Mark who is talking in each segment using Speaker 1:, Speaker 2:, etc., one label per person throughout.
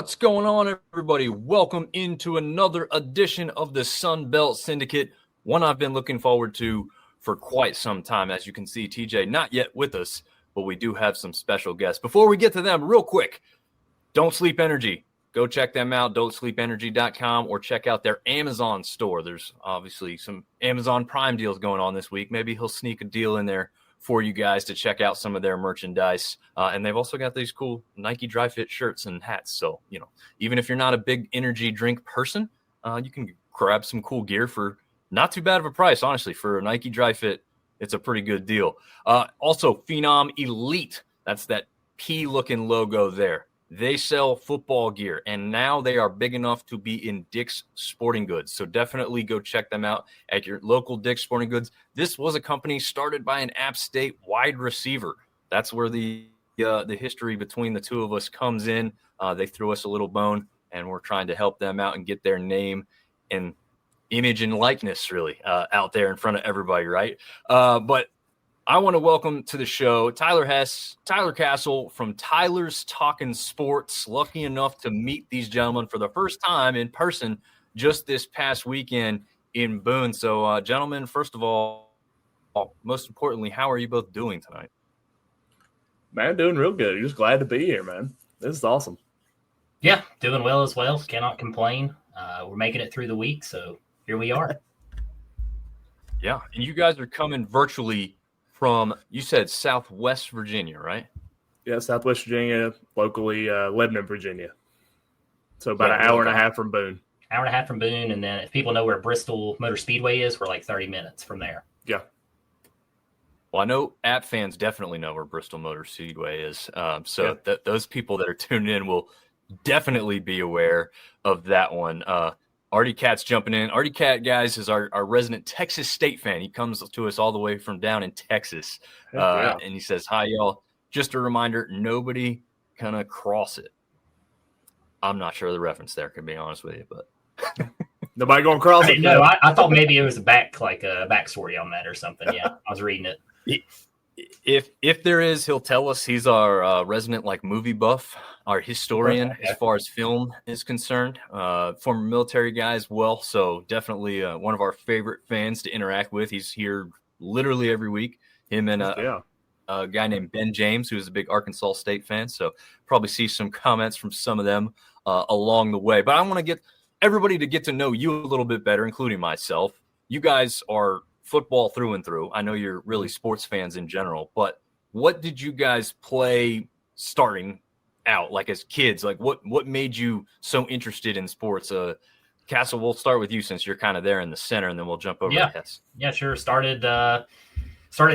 Speaker 1: What's going on, everybody? Welcome into another edition of the Sunbelt Syndicate, one I've been looking forward to for quite some time. As you can see, TJ not yet with us, but we do have some special guests. Before we get to them, real quick, Don't Sleep Energy. Go check them out, don'tsleepenergy.com, or check out their Amazon store. There's obviously some Amazon Prime deals going on this week. Maybe he'll sneak a deal in there for you guys to check out some of their merchandise. And they've also got these cool Nike Dry Fit shirts and hats. So, even if you're not a big energy drink person, you can grab some cool gear for not too bad of a price. Honestly, for a Nike Dry Fit, it's a pretty good deal. Also, Phenom Elite. That's that P-looking logo there. They sell football gear, and now they are big enough to be in Dick's Sporting Goods. So definitely go check them out at your local Dick's Sporting Goods. This was a company started by an App State wide receiver. That's where the history between the two of us comes in. They threw us a little bone, and we're trying to help them out and get their name and image and likeness really out there in front of everybody, right? But I want to welcome to the show Tyler Hess, Tyler Castle from Tylers Talkin Sports. Lucky enough to meet these gentlemen for the first time in person just this past weekend in Boone. So, gentlemen, first of all, most importantly, how are you both doing tonight?
Speaker 2: Man, doing real good. Just glad to be here, man. This is awesome.
Speaker 3: Yeah, doing well as well. Cannot complain. We're making it through the week, so here we are.
Speaker 1: Yeah, and you guys are coming virtually from, you said Southwest Virginia, right?
Speaker 2: Yeah, Southwest Virginia, locally Lebanon, Virginia. So about an hour and a half from Boone.
Speaker 3: Hour and a half from Boone, and then if people know where Bristol Motor Speedway is, we're like 30 minutes from there.
Speaker 2: Yeah.
Speaker 1: Well, I know app fans definitely know where Bristol Motor Speedway is. Those people that are tuned in will definitely be aware of that one. Artie Cat's jumping in. Artie Cat, guys, is our resident Texas State fan. He comes to us all the way from down in Texas. And he says, hi, y'all. Just a reminder, nobody kind of cross it. I'm not sure of the reference there, to be honest with you, but
Speaker 2: nobody going to cross it?
Speaker 3: No, I thought maybe it was a backstory on that or something. Yeah, I was reading it.
Speaker 1: If there is, he'll tell us. He's our resident movie buff, our historian as far as film is concerned. Former military guy as well, so definitely one of our favorite fans to interact with. He's here literally every week. Him and a guy named Ben James, who's a big Arkansas State fan. So probably see some comments from some of them along the way. But I want to get everybody to get to know you a little bit better, including myself. You guys are football through and through. I know you're really sports fans in general, but what did you guys play starting out as kids? What made you so interested in sports? Castle, we'll start with you since you're kind of there in the center, and then we'll jump over to Hess.
Speaker 3: Yeah, sure. Started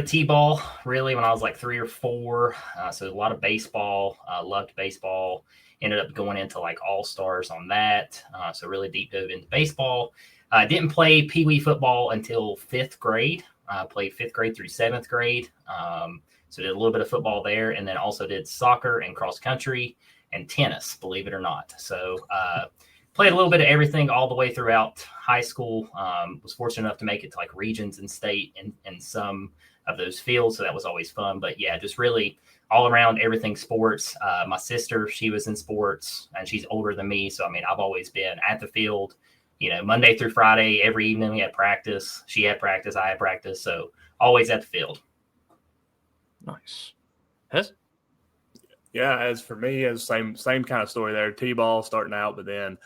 Speaker 3: T-ball really when I was 3 or 4. So a lot of baseball. Loved baseball. Ended up going into all-stars on that. So really deep dove into baseball. I didn't play Pee Wee football until 5th grade. Played 5th grade through 7th grade. So did a little bit of football there, and then also did soccer and cross country and tennis, believe it or not. So played a little bit of everything all the way throughout high school. Was fortunate enough to make it to regions and state in some of those fields. So that was always fun. But yeah, just really all around everything sports. My sister, she was in sports, and she's older than me. So, I've always been at the field. Monday through Friday, every evening we had practice. She had practice, I had practice. So always at the field.
Speaker 1: Nice. Hess?
Speaker 2: Yeah, as for me, it's same kind of story there. T-ball starting out, but then it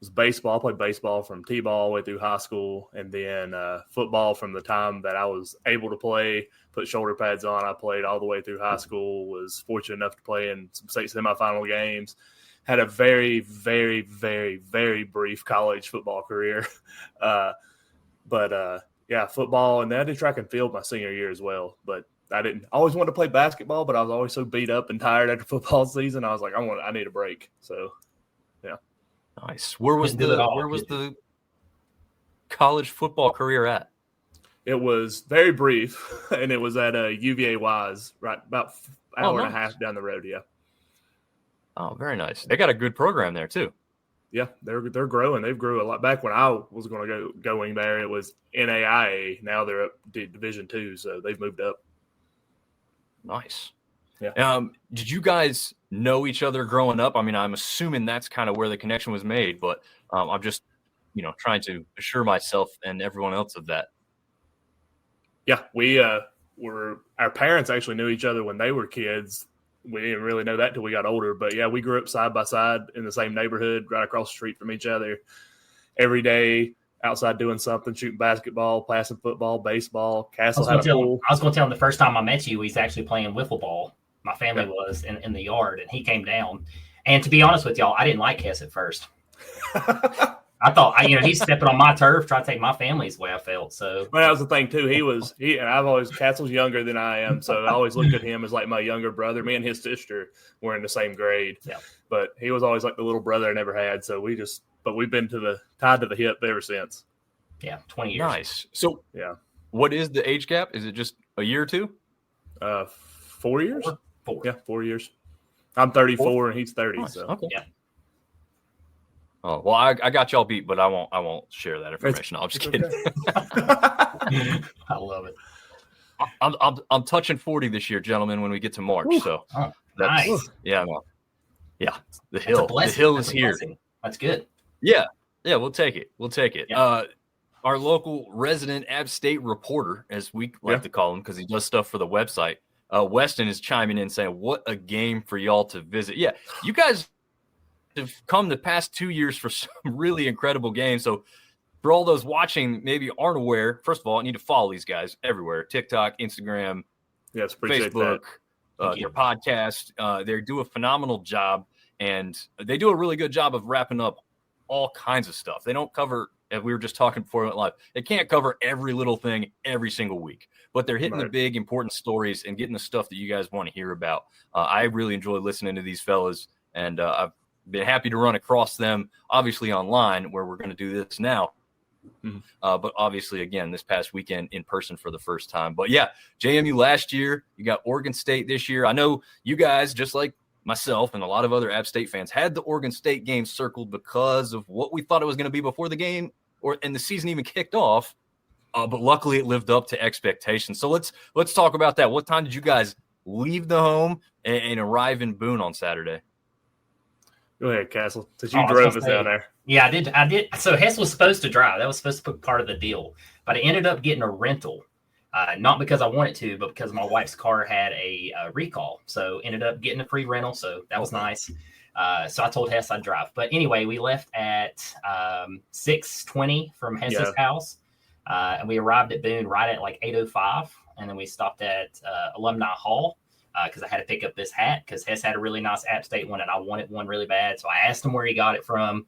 Speaker 2: was baseball. I played baseball from T-ball all the way through high school, and then football from the time that I was able to play, put shoulder pads on. I played all the way through high school, was fortunate enough to play in some state semifinal games. Had a very, very, very, very brief college football career. Football. And then I did track and field my senior year as well. But I always wanted to play basketball, but I was always so beat up and tired after football season. I was like, I need a break. So, yeah.
Speaker 1: Nice. Where was the college football career at?
Speaker 2: It was very brief, and it was at UVA Wise, right about an hour and a half down the road, yeah.
Speaker 1: Oh, very nice. They got a good program there too.
Speaker 2: Yeah, they're growing. They've grew a lot. Back when I was going to going there, it was NAIA. Now they're up to Division II, so they've moved up.
Speaker 1: Nice.
Speaker 2: Yeah.
Speaker 1: Did you guys know each other growing up. I mean, I'm assuming that's kind of where the connection was made, but I'm just, trying to assure myself and everyone else of that.
Speaker 2: Yeah, we our parents actually knew each other when they were kids. We didn't really know that till we got older, but yeah, we grew up side by side in the same neighborhood, right across the street from each other. Every day outside doing something, shooting basketball, passing football, baseball. Castle had a pool.
Speaker 3: I was going to tell him the first time I met you, he's actually playing wiffle ball. My family was in the yard, and he came down. And to be honest with y'all, I didn't like Hess at first. I thought, he's stepping on my turf, trying to take my family's way I felt. So,
Speaker 2: well, that was the thing too. And I've always, Castle's younger than I am, so I always looked at him as like my younger brother. Me and his sister were in the same grade, but he was always like the little brother I never had. So we've been tied to the hip ever since.
Speaker 3: Yeah, 20 years.
Speaker 1: Nice. So,
Speaker 2: yeah,
Speaker 1: what is the age gap? Is it just a year or two?
Speaker 2: 4 years.
Speaker 3: 4.
Speaker 2: Yeah, 4 years. I'm 34 and he's 30.
Speaker 1: Nice.
Speaker 2: So
Speaker 1: okay.
Speaker 3: Yeah.
Speaker 1: Oh well, I got y'all beat, but I won't share that information. I'm just kidding.
Speaker 3: I love it.
Speaker 1: I'm touching 40 this year, gentlemen. When we get to March, so
Speaker 3: that's nice.
Speaker 1: Yeah, the hill is here.
Speaker 3: Blessing. That's good.
Speaker 1: Yeah, we'll take it.
Speaker 3: Yeah.
Speaker 1: Our local resident App State reporter, as we like to call him, because he does stuff for the website. Weston is chiming in saying, "What a game for y'all to visit!" Yeah, you guys have come the past 2 years for some really incredible games. So for all those watching maybe aren't aware, first of all, I need to follow these guys everywhere: TikTok, Instagram, Facebook, their podcast. They do a phenomenal job, and they do a really good job of wrapping up all kinds of stuff. They don't cover, as we were just talking before it live, they can't cover every little thing every single week, but they're hitting the big important stories and getting the stuff that you guys want to hear about. I really enjoy listening to these fellas, and I've been happy to run across them, obviously online, where we're going to do this now. But obviously, again, this past weekend in person for the first time. But yeah, JMU last year, you got Oregon State this year. I know you guys, just like myself and a lot of other App State fans, had the Oregon State game circled because of what we thought it was going to be before the game and the season even kicked off. But luckily, it lived up to expectations. So let's talk about that. What time did you guys leave the home and arrive in Boone on Saturday?
Speaker 2: Go ahead, Castle, since you drove us down there.
Speaker 3: Yeah, I did. So Hess was supposed to drive. That was supposed to be part of the deal. But I ended up getting a rental, not because I wanted to, but because my wife's car had a recall. So ended up getting a free rental. So that was nice. So I told Hess I'd drive. But anyway, we left at 6:20 from Hess's house. And we arrived at Boone right at like 8:05. And then we stopped at Alumni Hall. Because I had to pick up this hat because Hess had a really nice App State one and I wanted one really bad. So I asked him where he got it from,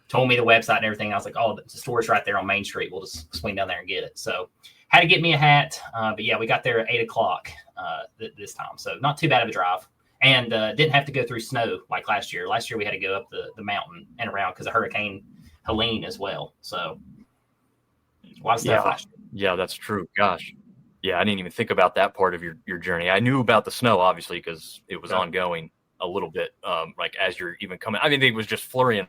Speaker 3: told me the website and everything. I was like, oh, the store's right there on Main Street. We'll just swing down there and get it. So had to get me a hat. But yeah, we got there at 8:00 this time. So not too bad of a drive. And didn't have to go through snow like last year. Last year we had to go up the mountain and around because of Hurricane Helene as well. So a lot of stuff last year.
Speaker 1: Yeah, that's true. Gosh. Yeah, I didn't even think about that part of your journey. I knew about the snow, obviously, because it was ongoing a little bit, like as you're even coming. I mean, it was just flurrying,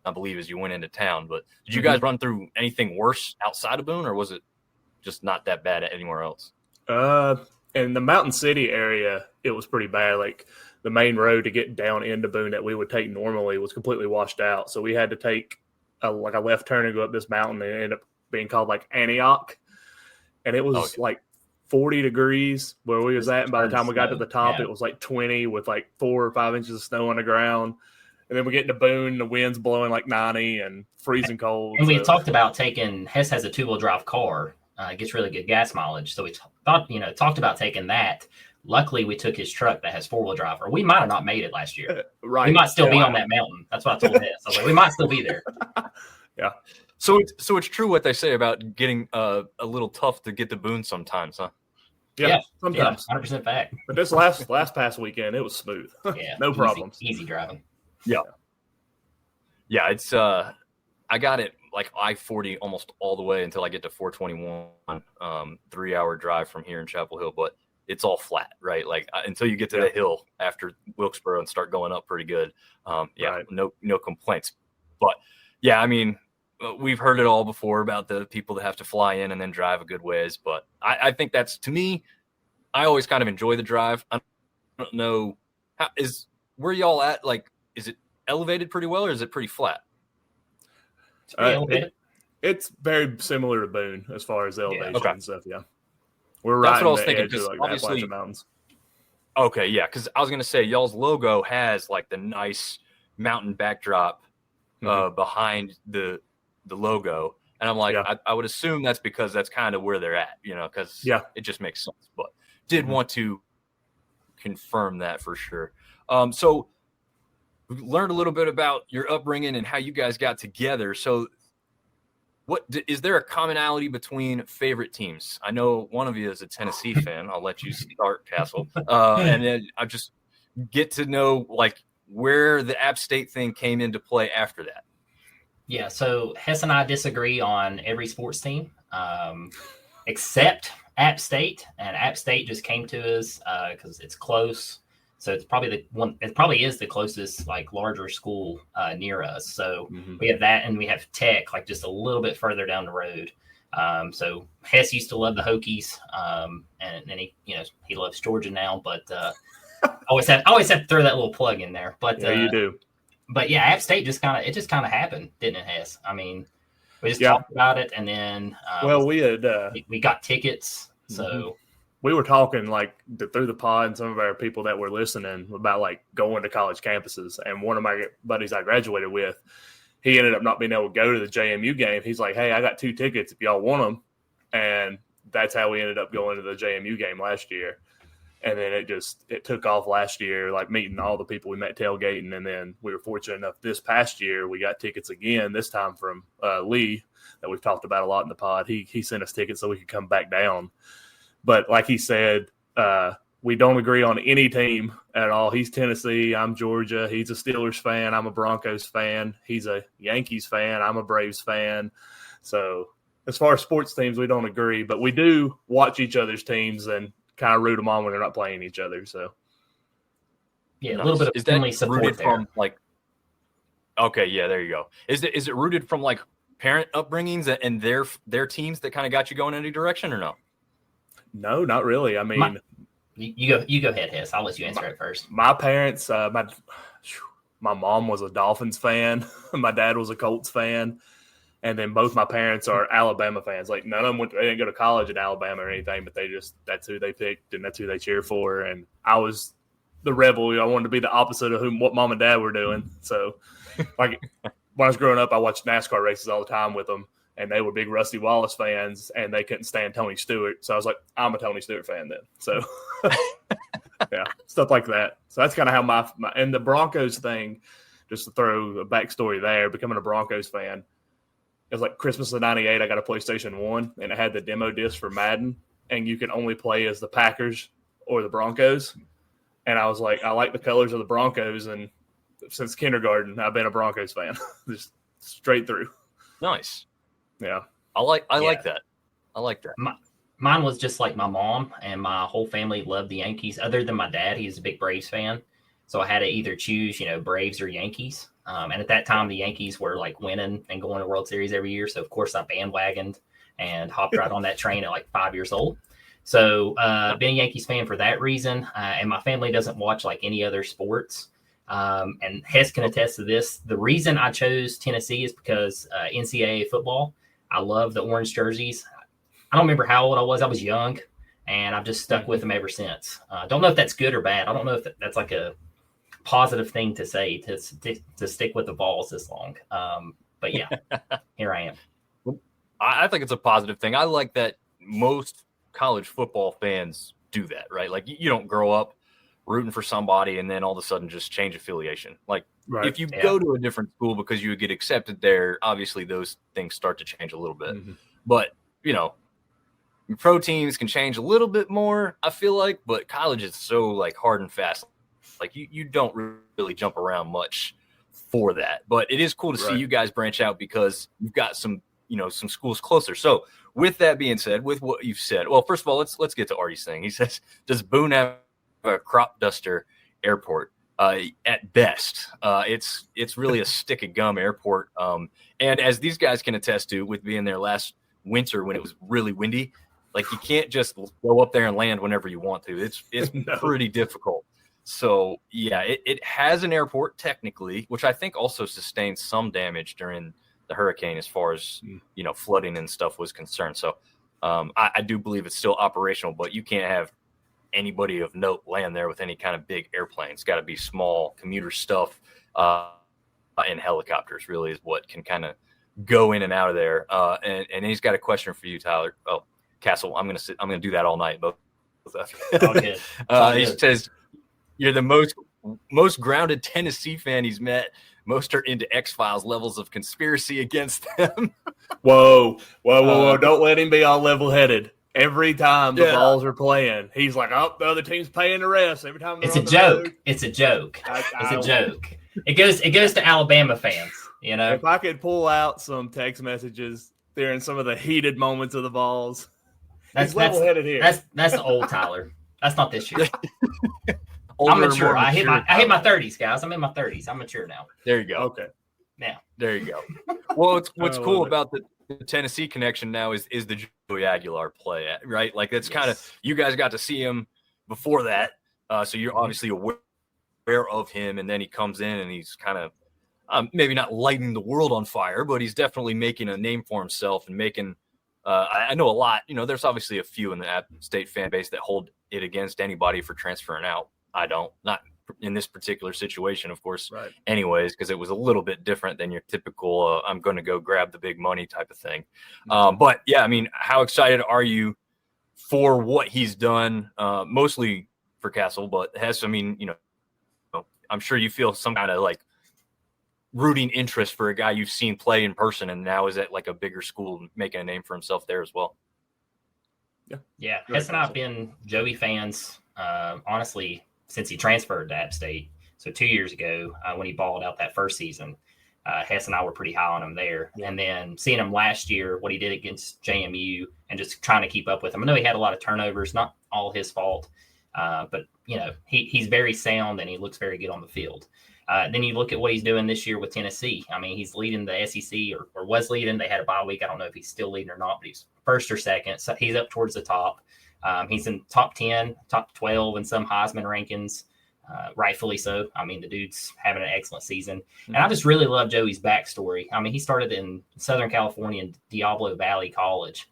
Speaker 1: I believe, as you went into town. But did you guys run through anything worse outside of Boone, or was it just not that bad anywhere else?
Speaker 2: In the Mountain City area, it was pretty bad. Like the main road to get down into Boone that we would take normally was completely washed out. So we had to take a left turn and go up this mountain, and it ended up being called like Antioch. And it was like 40 degrees where we was at, and by the time we got to the top, it was like 20 with like 4 or 5 inches of snow on the ground. And then we get into Boone, the wind's blowing like 90 and freezing cold.
Speaker 3: And we talked about Hess has a 2-wheel drive car. It gets really good gas mileage. So we talked about taking that. Luckily, we took his truck that has 4-wheel drive, or we might have not made it last year.
Speaker 2: Right.
Speaker 3: We might still be on that mountain. That's what I told Hess. I was like, we might still be there.
Speaker 2: Yeah.
Speaker 1: So it's true what they say about getting a little tough to get to Boone sometimes, huh?
Speaker 2: Yeah, sometimes.
Speaker 3: 100% fact.
Speaker 2: But this last past weekend, it was smooth.
Speaker 3: Yeah,
Speaker 2: no problems.
Speaker 3: Easy driving.
Speaker 1: Yeah. Yeah, it's I got it like I-40 almost all the way until I get to 421, 3-hour drive from here in Chapel Hill, but it's all flat, right? Like until you get to the hill after Wilkesboro and start going up pretty good. No complaints. But yeah, I mean, we've heard it all before about the people that have to fly in and then drive a good ways. But I think that's, to me, I always kind of enjoy the drive. I don't know, where y'all at? Like, is it elevated pretty well, or is it pretty flat?
Speaker 3: It's pretty elevated.
Speaker 2: It's very similar to Boone as far as the elevation and stuff. Yeah, we're
Speaker 1: That's
Speaker 2: right
Speaker 1: what I was
Speaker 2: in the
Speaker 1: thinking,
Speaker 2: edge of
Speaker 1: because
Speaker 2: like the
Speaker 1: obviously
Speaker 2: Appalachian Mountains.
Speaker 1: Okay, yeah, because I was gonna say y'all's logo has like the nice mountain backdrop behind the logo, and I'm like, I would assume that's because that's kind of where they're at, because it just makes sense. But did want to confirm that for sure. So we learned a little bit about your upbringing and how you guys got together. So what is there a commonality between favorite teams? I know one of you is a Tennessee fan. I'll let you start, Castle. And then I just get to know like where the App State thing came into play after that.
Speaker 3: Yeah, so Hess and I disagree on every sports team except App State, and App State just came to us because it's close. So it's probably the one. It probably is the closest like larger school near us. So we have that, and we have Tech like just a little bit further down the road. So Hess used to love the Hokies, and then he loves Georgia now. But always have to throw that little plug in there. But
Speaker 2: yeah, you do.
Speaker 3: But yeah, App State just kind of happened, didn't it, Hess? I mean, we just talked about it, and then we got tickets, so.
Speaker 2: We were talking like through the pod and some of our people that were listening about like going to college campuses. And one of my buddies I graduated with, he ended up not being able to go to the JMU game. He's like, hey, I got 2 tickets if y'all want them. And that's how we ended up going to the JMU game last year. And then it took off last year, like meeting all the people we met tailgating. And then we were fortunate enough this past year, we got tickets again, this time from Lee that we've talked about a lot in the pod. He sent us tickets so we could come back down. But like he said, we don't agree on any team at all. He's Tennessee. I'm Georgia. He's a Steelers fan. I'm a Broncos fan. He's a Yankees fan. I'm a Braves fan. So as far as sports teams, we don't agree. But we do watch each other's teams and kind of root them on when they're not playing each other. So
Speaker 3: yeah, a little bit of family support
Speaker 1: rooted
Speaker 3: there.
Speaker 1: From like, okay, yeah, there you go. Is it rooted from like parent upbringings and their teams that kind of got you going in any direction, or no?
Speaker 2: No, not really. I mean,
Speaker 3: you go ahead, Hess. I'll let you answer it first.
Speaker 2: My parents, my mom was a Dolphins fan. My dad was a Colts fan. And then both my parents are Alabama fans. Like none of them they didn't go to college in Alabama or anything, but that's who they picked and that's who they cheer for. And I was the rebel. I wanted to be the opposite of what mom and dad were doing. So like when I was growing up, I watched NASCAR races all the time with them. And they were big Rusty Wallace fans, and they couldn't stand Tony Stewart. So I was like, I'm a Tony Stewart fan then. So, yeah, stuff like that. So that's kind of how my and the Broncos thing, just to throw a backstory there, becoming a Broncos fan, it was like Christmas of '98. I got a PlayStation 1, and it had the demo disc for Madden, and you can only play as the Packers or the Broncos. And I was like, I like the colors of the Broncos, and since kindergarten, I've been a Broncos fan, just straight through.
Speaker 1: Nice.
Speaker 2: Yeah.
Speaker 1: I like that. I like that.
Speaker 3: Mine was just like my mom, and my whole family loved the Yankees. Other than my dad, he's a big Braves fan. So I had to either choose, Braves or Yankees. And at that time, the Yankees were like winning and going to World Series every year. So of course I bandwagoned and hopped right on that train at like 5 years old. So been a Yankees fan for that reason. And my family doesn't watch like any other sports. And Hess can attest to this. The reason I chose Tennessee is because NCAA football. I love the orange jerseys. I don't remember how old I was. I was young, and I've just stuck with them ever since. Don't know if that's good or bad. I don't know if that's like a positive thing to say to stick with the Vols this long. But yeah, here I am.
Speaker 1: I think it's a positive thing. I like that most college football fans do that, right? Like you don't grow up rooting for somebody and then all of a sudden just change affiliation. Like if you go to a different school because you get accepted there, obviously those things start to change a little bit. But, pro teams can change a little bit more, I feel like, but college is so like hard and fast. Like you don't really jump around much for that. But it is cool to see you guys branch out because you've got some schools closer. So with that being said, with what you've said, well, first of all, let's get to Artie's thing. He says, does Boone have a crop duster airport? At best, it's really a stick of gum airport. And as these guys can attest to, with being there last winter when it was really windy, like you can't just go up there and land whenever you want to. It's pretty difficult. So, yeah, it has an airport technically, which I think also sustained some damage during the hurricane as far as, flooding and stuff was concerned. So I do believe it's still operational, but you can't have anybody of note land there with any kind of big airplane. It's got to be small commuter stuff and helicopters really is what can kind of go in and out of there. And he's got a question for you, Tyler. Oh, Castle, I'm gonna do that all night. Both he says, you're the most grounded Tennessee fan he's met. Most are into X-Files levels of conspiracy against them.
Speaker 2: Whoa. Don't let him be all level-headed. Every time the Balls are playing, he's like, oh, the other team's paying the rest. Every time
Speaker 3: it's a joke. It's a joke. It's a joke. It goes to Alabama fans,
Speaker 2: If I could pull out some text messages during some of the heated moments of the Balls, he's level-headed here.
Speaker 3: That's the old Tyler. That's not this year. I'm mature. I hit my 30s, guys. I'm in my 30s. I'm mature now.
Speaker 1: There you go.
Speaker 2: Okay.
Speaker 3: Now.
Speaker 1: There you go. Well, what's cool about the Tennessee connection now is the Joey Aguilar play, right? Like that's kind of you guys got to see him before that, so you're obviously aware of him, and then he comes in and he's kind of maybe not lighting the world on fire, but he's definitely making a name for himself and making. I know a lot. There's obviously a few in the App State fan base that hold it against anybody for transferring out. I don't, not in this particular situation, of course,
Speaker 2: right.
Speaker 1: Anyways, because it was a little bit different than your typical I'm going to go grab the big money type of thing. But, yeah, I mean, how excited are you for what he's done, mostly for Castle, but Hess, I mean, I'm sure you feel some kind of, like, rooting interest for a guy you've seen play in person and now is at, like, a bigger school making a name for himself there as well.
Speaker 3: Yeah. Hess and I have been Joey fans, honestly, since he transferred to App State. So 2 years ago, when he balled out that first season, Hess and I were pretty high on him there. Yeah. And then seeing him last year, what he did against JMU and just trying to keep up with him. I know he had a lot of turnovers, not all his fault, but, he's very sound and he looks very good on the field. Then you look at what he's doing this year with Tennessee. I mean, he's leading the SEC or was leading. They had a bye week. I don't know if he's still leading or not, but he's first or second. So he's up towards the top. He's in top 10, top 12 in some Heisman rankings, rightfully so. I mean, the dude's having an excellent season. And I just really love Joey's backstory. I mean, he started in Southern California in Diablo Valley College,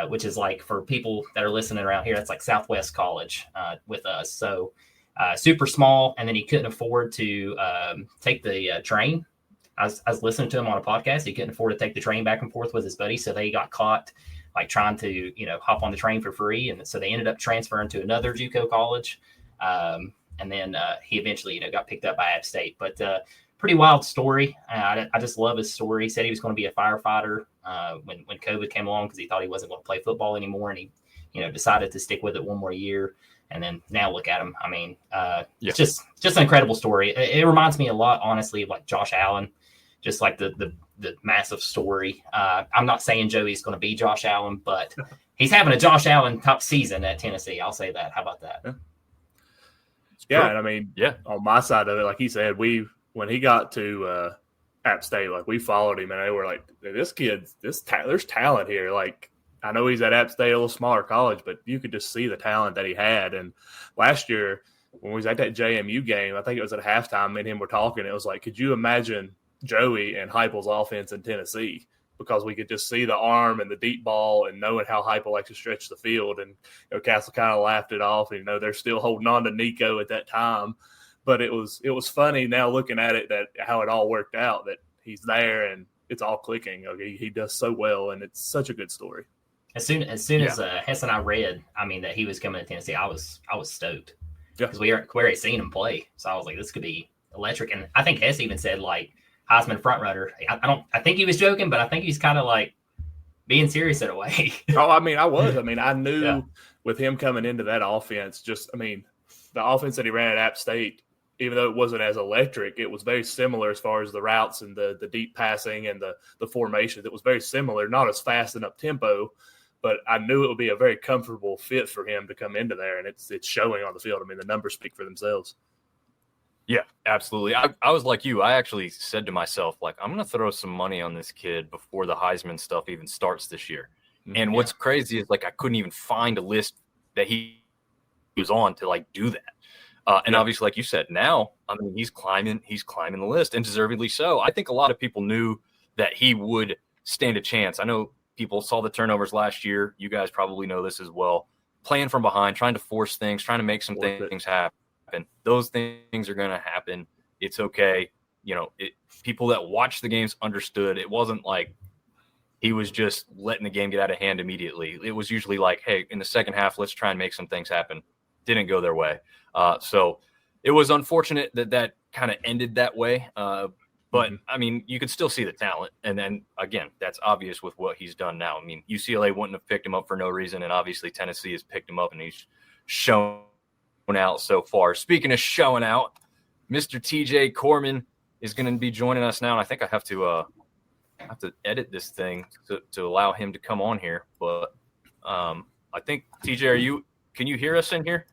Speaker 3: which is like, for people that are listening around here, that's like Southwest College with us. So super small. And then he couldn't afford to take the train. I was listening to him on a podcast. He couldn't afford to take the train back and forth with his buddy. So they got caught like trying to, hop on the train for free. And so they ended up transferring to another JUCO college. And then he eventually, got picked up by App State. But pretty wild story. I just love his story. He said he was going to be a firefighter when COVID came along because he thought he wasn't going to play football anymore. And he, decided to stick with it one more year. And then now look at him. I mean, it's just an incredible story. It reminds me a lot, honestly, of like Josh Allen, just like the massive story. I'm not saying Joey's going to be Josh Allen, but he's having a Josh Allen top season at Tennessee. I'll say that. How about that?
Speaker 2: Yeah, and I mean, on my side of it, like he said, when he got to App State, like we followed him, and they were like, there's talent here. Like, I know he's at App State, a little smaller college, but you could just see the talent that he had. And last year, when we was at that JMU game, I think it was at halftime, me and him were talking. It was like, could you imagine Joey and Heupel's offense in Tennessee? Because we could just see the arm and the deep ball and knowing how Heupel likes to stretch the field. And Castle kind of laughed it off. And, they're still holding on to Nico at that time. But it was funny now looking at it that how it all worked out, that he's there and it's all clicking. He does so well, and it's such a good story.
Speaker 3: As soon as Hess and I read, that he was coming to Tennessee, I was stoked because we already seen him play. So I was like, this could be electric. And I think Hess even said like Heisman front runner. I think he was joking, but I think he's kind of like being serious in a way.
Speaker 2: I was. I knew with him coming into that offense, the offense that he ran at App State, even though it wasn't as electric, it was very similar as far as the routes and the deep passing and the formation. It was very similar, not as fast and up tempo. But I knew it would be a very comfortable fit for him to come into there, and it's showing on the field. The numbers speak for themselves.
Speaker 1: Yeah, absolutely. I was like you. I actually said to myself, like, I'm going to throw some money on this kid before the Heisman stuff even starts this year. And what's crazy is, like, I couldn't even find a list that he was on to, like, do that. And obviously, like you said, now, I mean, he's climbing the list, and deservedly so. I think a lot of people knew that he would stand a chance. I know people saw the turnovers last year. You guys probably know this as well. Playing from behind, trying to force things, trying to make some things happen. Those things are going to happen. It's okay. You know, people that watched the games understood. It wasn't like he was just letting the game get out of hand immediately. It was usually like, hey, in the second half, let's try and make some things happen. Didn't go their way. So it was unfortunate that kind of ended that way. But, I mean, you could still see the talent. And then, again, that's obvious with what he's done now. I mean, UCLA wouldn't have picked him up for no reason, and obviously Tennessee has picked him up, and he's shown out so far. Speaking of showing out, Mr. TJ Courman is going to be joining us now, and I think I have to edit this thing to allow him to come on here. But I think, TJ, can you hear us in here?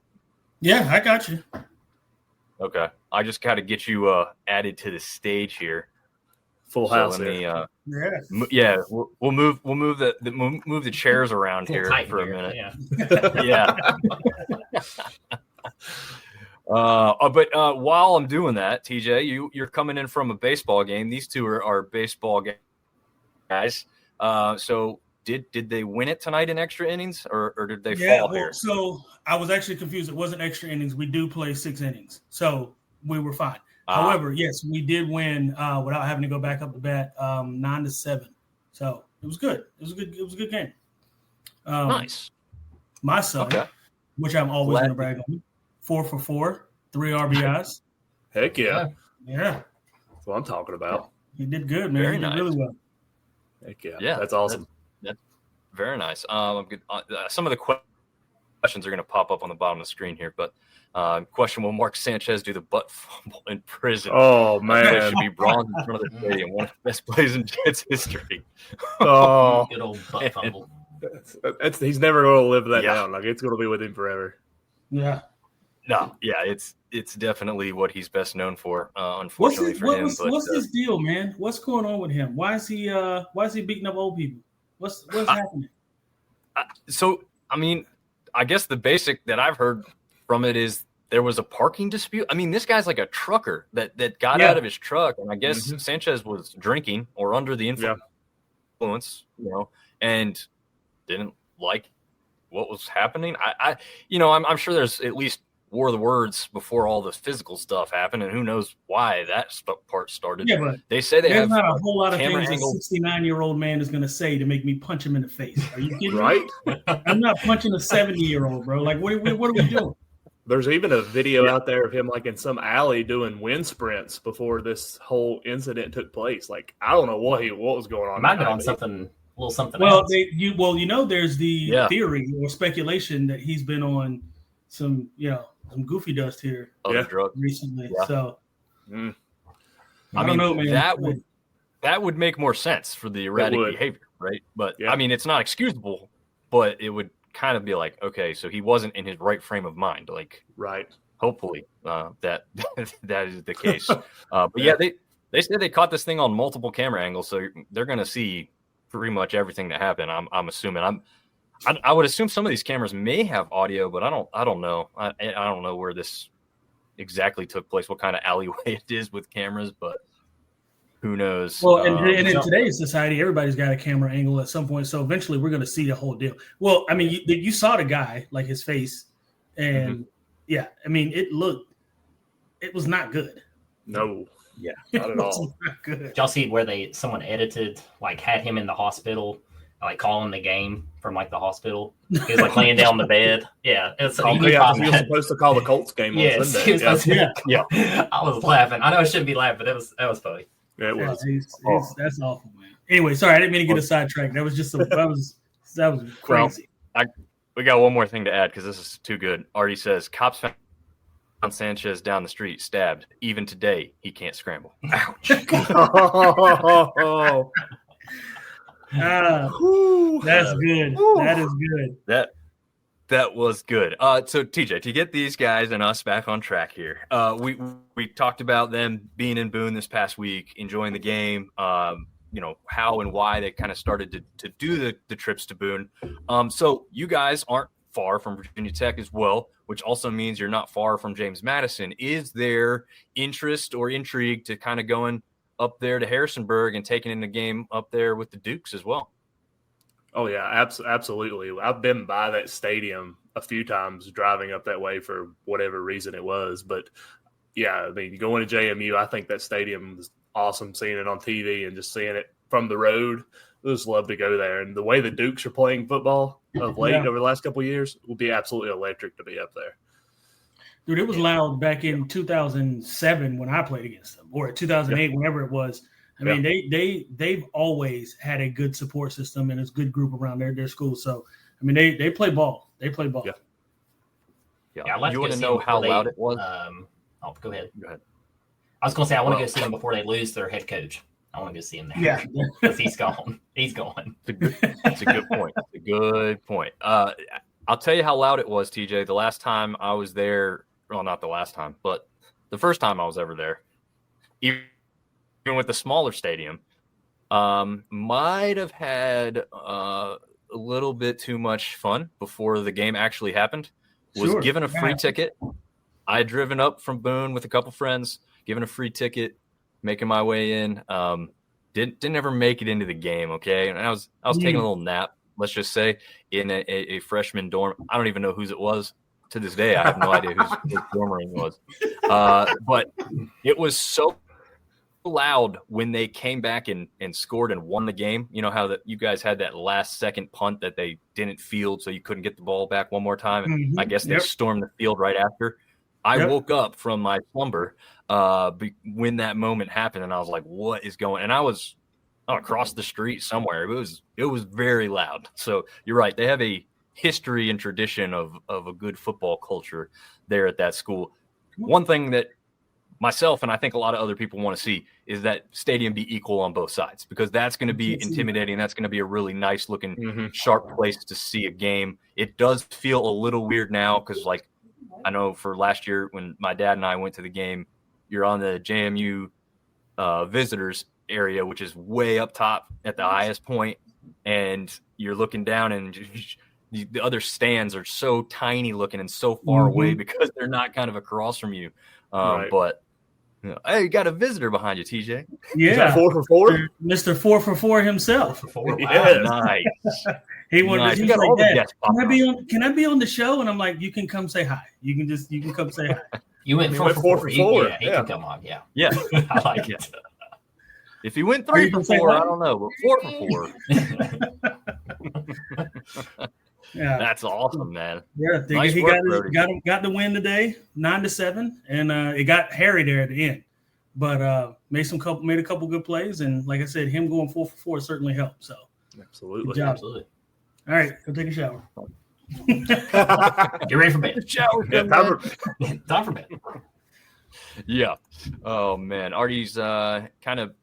Speaker 4: Yeah, I got you.
Speaker 1: Okay, I just got to get you added to the stage here.
Speaker 2: Full house
Speaker 4: Yeah.
Speaker 1: We'll move the chairs around here for a minute.
Speaker 3: Yeah.
Speaker 1: But while I'm doing that, TJ, you're coming in from a baseball game. These two are baseball guys. So did they win it tonight in extra innings, or did they fall here?
Speaker 4: So I was actually confused. It wasn't extra innings. We do play 6 innings, so we were fine. However, yes, we did win without having to go back up the bat, 9-7. So it was good. It was a good game.
Speaker 1: Nice.
Speaker 4: My son, which I'm always going to brag on, 4 for 4, 3 RBIs.
Speaker 2: Heck yeah.
Speaker 4: Yeah.
Speaker 2: That's what I'm talking about.
Speaker 4: He did good, man.
Speaker 1: Very
Speaker 4: He did
Speaker 1: nice.
Speaker 4: really well.
Speaker 2: Heck yeah. That's awesome.
Speaker 1: That's very nice. Some of the questions are going to pop up on the bottom of the screen here, but question: will Mark Sanchez do the butt fumble in prison?
Speaker 2: Oh
Speaker 1: It
Speaker 2: man.
Speaker 1: should be bronze in front of the stadium. One of the best plays in Jets history.
Speaker 2: Oh,
Speaker 3: Good old butt fumble.
Speaker 2: he's never going to live that
Speaker 1: Yeah.
Speaker 2: down. Like, it's going to be with him forever.
Speaker 4: Yeah.
Speaker 1: No, yeah, it's definitely what he's best known for. Unfortunately for him,
Speaker 4: What's his deal, man? What's going on with him? Why is he beating up old people? What's happening?
Speaker 1: So, I mean, I guess the basic that I've heard from it is there was a parking dispute. I mean, this guy's like a trucker that got out of his truck, and I guess Sanchez was drinking or under the influence, and didn't like what was happening. I'm sure there's at least war of the words before all the physical stuff happened, and who knows why that part started.
Speaker 4: Yeah, but
Speaker 1: they say
Speaker 4: there's
Speaker 1: have
Speaker 4: not a whole lot of
Speaker 1: camera
Speaker 4: things
Speaker 1: angle.
Speaker 4: a 69-year-old man is going to say to make me punch him in the face. Are you kidding
Speaker 2: Right?
Speaker 4: me? I'm not punching a 70-year-old, bro. Like, what are we doing?
Speaker 2: There's even a video out there of him like in some alley doing wind sprints before this whole incident took place. Like, I don't know what was going on.
Speaker 3: Might have been on something, a little something
Speaker 4: Well,
Speaker 3: else.
Speaker 4: there's the theory or speculation that he's been on some goofy dust here
Speaker 1: Drug
Speaker 4: recently.
Speaker 1: Yeah.
Speaker 4: So
Speaker 1: I
Speaker 4: don't know, man.
Speaker 1: That would make more sense for the erratic behavior, right? But I mean, it's not excusable, but it would kind of be like, okay, so he wasn't in his right frame of mind. Like,
Speaker 2: right.
Speaker 1: Hopefully that is the case. But they said they caught this thing on multiple camera angles, so they're going to see pretty much everything that happened. I'm assuming. I would assume some of these cameras may have audio, but I don't know. I don't know where this exactly took place, what kind of alleyway it is with cameras, but who knows?
Speaker 4: Well, and in today's society, everybody's got a camera angle at some point, so eventually we're going to see the whole deal. Well, I mean, you saw the guy, like his face, and I mean, it was not good.
Speaker 2: No.
Speaker 1: Yeah,
Speaker 2: not at all.
Speaker 4: Not good.
Speaker 3: Did y'all see where someone edited, like, had him in the hospital, like calling the game from like the hospital? He was like laying down the bed. Yeah,
Speaker 2: he was supposed to call the Colts game on Sunday.
Speaker 3: I was laughing. I know I shouldn't be laughing, but that was funny.
Speaker 2: Yeah, it was.
Speaker 4: That's awful, man. Anyway, sorry, I didn't mean to get a sidetrack. That was just that was crazy.
Speaker 1: Well, we got one more thing to add because this is too good. Artie says cops found Sanchez down the street, stabbed. Even today, he can't scramble. Ouch.
Speaker 4: That's good. That is good.
Speaker 1: That was good. So TJ, to get these guys and us back on track here, we talked about them being in Boone this past week, enjoying the game. How and why they kind of started to do the trips to Boone. So you guys aren't far from Virginia Tech as well, which also means you're not far from James Madison. Is there interest or intrigue to kind of going up there to Harrisonburg and taking in the game up there with the Dukes as well?
Speaker 2: Oh, yeah, absolutely. I've been by that stadium a few times driving up that way for whatever reason it was. But, yeah, I mean, going to JMU, I think that stadium was awesome, seeing it on TV and just seeing it from the road. I just love to go there. And the way the Dukes are playing football of late over the last couple of years will be absolutely electric to be up there.
Speaker 4: Dude, it was loud back in 2007 when I played against them, or 2008, whenever it was. I mean, they've always had a good support system and a good group around their school. So, I mean, they play ball. They play ball.
Speaker 3: Yeah, I'd like
Speaker 1: you want to know how loud it was?
Speaker 3: Go ahead. I was going to say I want to go see them before they lose their head coach. I want to go see him there.
Speaker 4: Yeah,
Speaker 3: because he's gone. He's gone.
Speaker 1: It's a good point. It's a good point. I'll tell you how loud it was, TJ. The last time I was there, well, not the last time, but the first time I was ever there, even with the smaller stadium, might have had a little bit too much fun before the game actually happened. Was given a free ticket. I had driven up from Boone with a couple friends, given a free ticket, making my way in. Didn't ever make it into the game. Okay, and I was taking a little nap. Let's just say in a freshman dorm. I don't even know whose it was. To this day, I have no idea whose dorm room it was. But it was so loud when they came back and scored and won the game. You know how you guys had that last second punt that they didn't field, so you couldn't get the ball back one more time. And I guess they stormed the field right after. I woke up from my slumber when that moment happened, and I was like, "What is going?" And I was across the street somewhere. It was very loud. So you're right. They have a history and tradition of a good football culture there at that school. One thing that myself and I think a lot of other people want to see is that stadium be equal on both sides, because that's going to be intimidating. That's going to be a really nice looking, sharp place to see a game. It does feel a little weird now because, like, I know for last year when my dad and I went to the game, you're on the JMU visitors area, which is way up top at the highest point, and you're looking down and the other stands are so tiny looking and so far away because they're not kind of across from you. But hey, you got a visitor behind you, TJ.
Speaker 4: Yeah,
Speaker 2: 4 for 4,
Speaker 4: Mr. 4 for 4 himself.
Speaker 1: Nice.
Speaker 4: He wanted.
Speaker 1: Nice.
Speaker 4: He's
Speaker 1: Got all
Speaker 4: like,
Speaker 1: the guests
Speaker 4: Can I be on the show? And I'm like, you can come say hi. You can come say hi.
Speaker 3: You went 4 for 4. Yeah, he can come on. Yeah. I like it.
Speaker 1: If he went 3 for 4, I don't know, but 4 for 4.
Speaker 4: Yeah,
Speaker 1: that's awesome, man.
Speaker 4: Yeah,
Speaker 1: nice
Speaker 4: he
Speaker 1: work,
Speaker 4: got the win today, 9-7, and it got hairy there at the end. But made a couple good plays, and like I said, him going 4 for 4 certainly helped. So
Speaker 2: absolutely.
Speaker 4: All right, go take a shower.
Speaker 3: Get ready for bed.
Speaker 1: Shower.
Speaker 2: Yeah,
Speaker 3: time for bed.
Speaker 1: Yeah. Oh man, Artie's kind of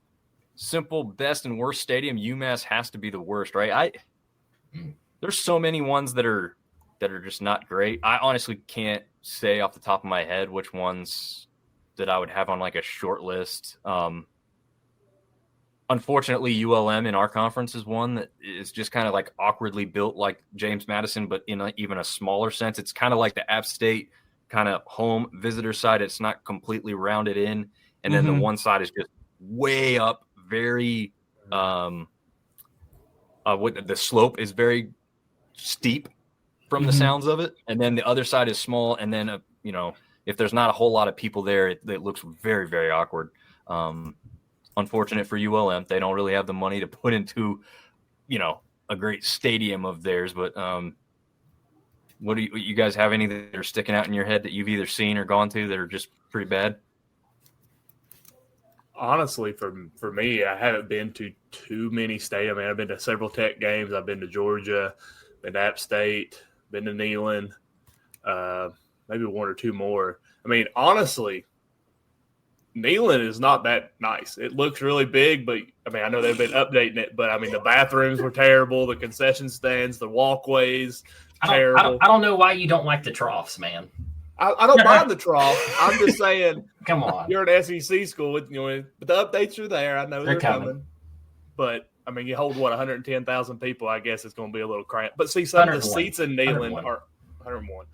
Speaker 1: simple best and worst stadium. UMass has to be the worst, right? There's so many ones that are just not great. I honestly can't say off the top of my head which ones that I would have on like a short list. Unfortunately, ULM in our conference is one that is just kind of like awkwardly built like James Madison, but in even a smaller sense. It's kind of like the App State kind of home visitor side. It's not completely rounded in. And then the one side is just way up, very the slope is very steep from the sounds of it, and then the other side is small, and then if there's not a whole lot of people there, it looks very, very awkward. Unfortunate for ULM, they don't really have the money to put into a great stadium of theirs. But what do you guys have any that are sticking out in your head that you've either seen or gone to that are just pretty bad?
Speaker 2: Honestly, for me, I haven't been to too many stadiums. I mean, I've been to several Tech games. I've been to Georgia, been to App State, been to Neyland, maybe 1 or 2 more. I mean, honestly, Neyland is not that nice. It looks really big, but I mean, I know they've been updating it, but I mean, the bathrooms were terrible, the concession stands, the walkways, terrible.
Speaker 3: I don't know why you don't like the troughs, man.
Speaker 2: I don't mind the trough. I'm just saying,
Speaker 3: come on,
Speaker 2: you're an SEC school, but the updates are there. I know they're coming. But I mean, you hold 110,000 people. I guess it's going to be a little cramped. But see, some of the seats in Neyland are 101.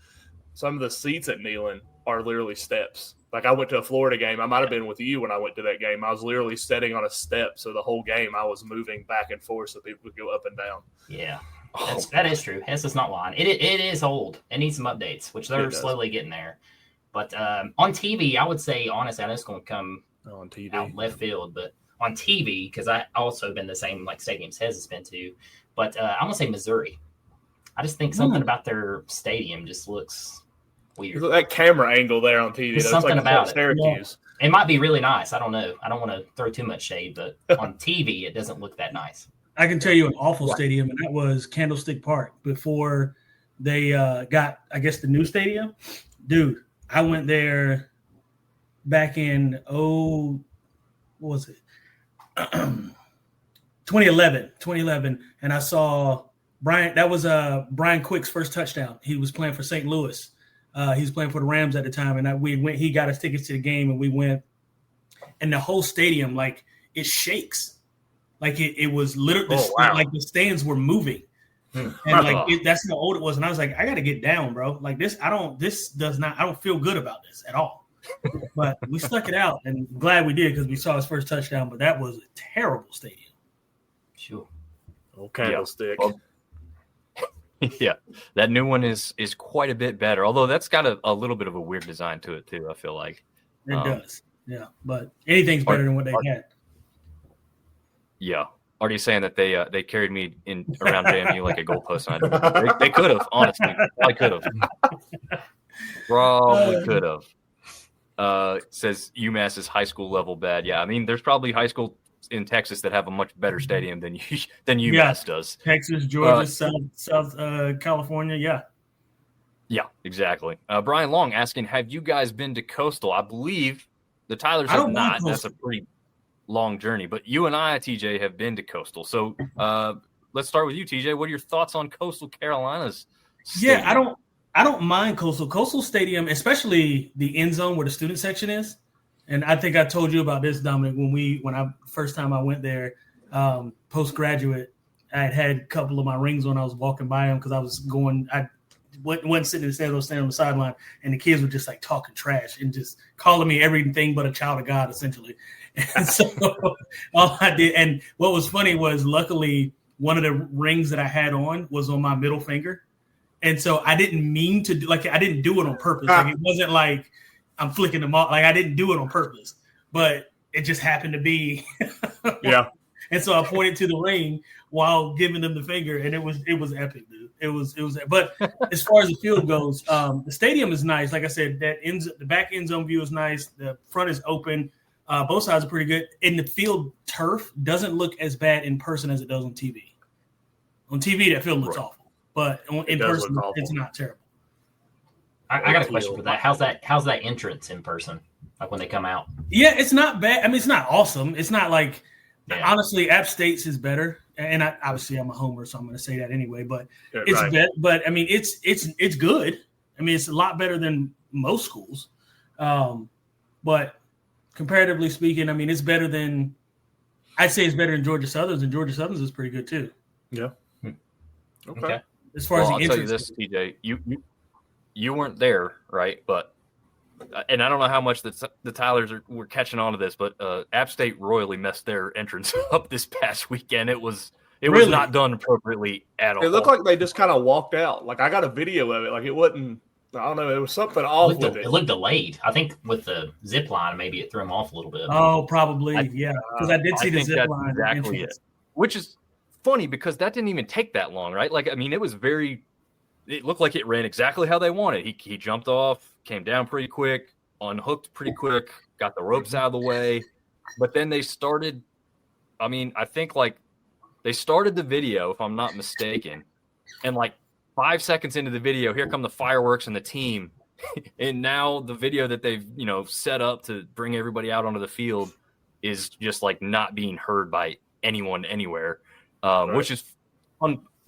Speaker 2: some of the seats at Neyland are literally steps. Like I went to a Florida game. I might have been with you when I went to that game. I was literally sitting on a step. So the whole game I was moving back and forth so people could go up and down.
Speaker 3: Yeah, that is true. Hess is not lying. It is old. It needs some updates, which they're slowly getting there. But on TV, I would say, honestly, I know it's going to come
Speaker 2: on TV
Speaker 3: out left field, but on TV, because I also been the same like stadiums Hess has been to. But I'm going to say Missouri. I just think something about their stadium just looks weird.
Speaker 2: That camera angle there on TV.
Speaker 3: There's something about
Speaker 2: Syracuse.
Speaker 3: It might be really nice. I don't know. I don't want to throw too much shade, but on TV, it doesn't look that nice.
Speaker 4: I can tell you an awful stadium, and that was Candlestick Park before they got, I guess, the new stadium. Dude, I went there back in, what was it? 2011, and I saw Brian. That was Brian Quick's first touchdown. He was playing for St. Louis. He was playing for the Rams at the time, and we went. He got us tickets to the game, and we went. And the whole stadium, like, it shakes, like it was literally like the stands were moving, and like that's how old it was. And I was like, I got to get down, bro. Like this, I don't feel good about this at all. But we stuck it out, and glad we did because we saw his first touchdown. But that was a terrible stadium.
Speaker 3: Sure.
Speaker 2: Okay, Candlestick.
Speaker 1: Well, yeah, that new one is quite a bit better. Although that's got a little bit of a weird design to it too. I feel like
Speaker 4: it does. Yeah, but anything's better than what they had.
Speaker 1: Yeah. Are you saying that they carried me in around JMU like a goalpost? They could have, honestly. Probably could have. Probably could have. Says UMass's high school level bad. Yeah, I mean, there's probably high school in Texas that have a much better stadium than UMass does.
Speaker 4: Texas, Georgia, South California. Yeah.
Speaker 1: Yeah, exactly. Brian Long asking, have you guys been to Coastal? I believe the Tylers have not. That's a pretty long journey, but you and I, TJ, have been to Coastal. So let's start with you, TJ. What are your thoughts on Coastal Carolina's stadium?
Speaker 4: Yeah, I don't mind Coastal Stadium, especially the end zone where the student section is. And I think I told you about this, Dominic, when I first time I went there, postgraduate, I had a couple of my rings when I was walking by them because I was going. I wasn't sitting in the stands, I was standing on the sideline, and the kids were just like talking trash and just calling me everything but a child of God, essentially. And so all I did, and what was funny was, luckily, one of the rings that I had on was on my middle finger. And so I didn't mean to I didn't do it on purpose. Like, it wasn't like I'm flicking them off. Like, I didn't do it on purpose, but it just happened to be.
Speaker 2: Yeah.
Speaker 4: And so I pointed to the ring while giving them the finger, and it was epic, dude. It was. But as far as the field goes, the stadium is nice. Like I said, the back end zone view is nice. The front is open. Both sides are pretty good. And the field turf doesn't look as bad in person as it does on TV. On TV, that field looks awful, but in person, it's not terrible.
Speaker 3: I got a question for that. How's that entrance in person? Like when they come out? Yeah,
Speaker 4: it's not bad. I mean, it's not awesome. It's not like, honestly, App State's is better. And obviously I'm a homer, so I'm going to say that anyway. But it's better. But I mean, it's good. I mean, it's a lot better than most schools. But comparatively speaking, I mean, it's better than, I'd say it's better than Georgia Southern's, and Georgia Southern's is pretty good too.
Speaker 2: Yeah.
Speaker 3: Okay.
Speaker 4: As far as the
Speaker 1: I'll tell you this, TJ, you weren't there, right? But and I don't know how much the Tylers were catching on to this, but App State royally messed their entrance up this past weekend. It was not done appropriately at all.
Speaker 2: It looked like they just kind of walked out. Like, I got a video of it. Like, it wasn't. I don't know. It was something off with it.
Speaker 3: It looked delayed. I think with the zip line, maybe it threw them off a little bit.
Speaker 4: Oh, probably, yeah. Because I did see the zip line.
Speaker 1: Exactly it. Which is funny because that didn't even take that long, right? Like, I mean, it looked like it ran exactly how they wanted. He jumped off, came down pretty quick, unhooked pretty quick, got the ropes out of the way. But then they started, I think like they started the video, if I'm not mistaken, and like 5 seconds into the video, here come the fireworks and the team. And now the video that they've, set up to bring everybody out onto the field is just like not being heard by anyone anywhere, which is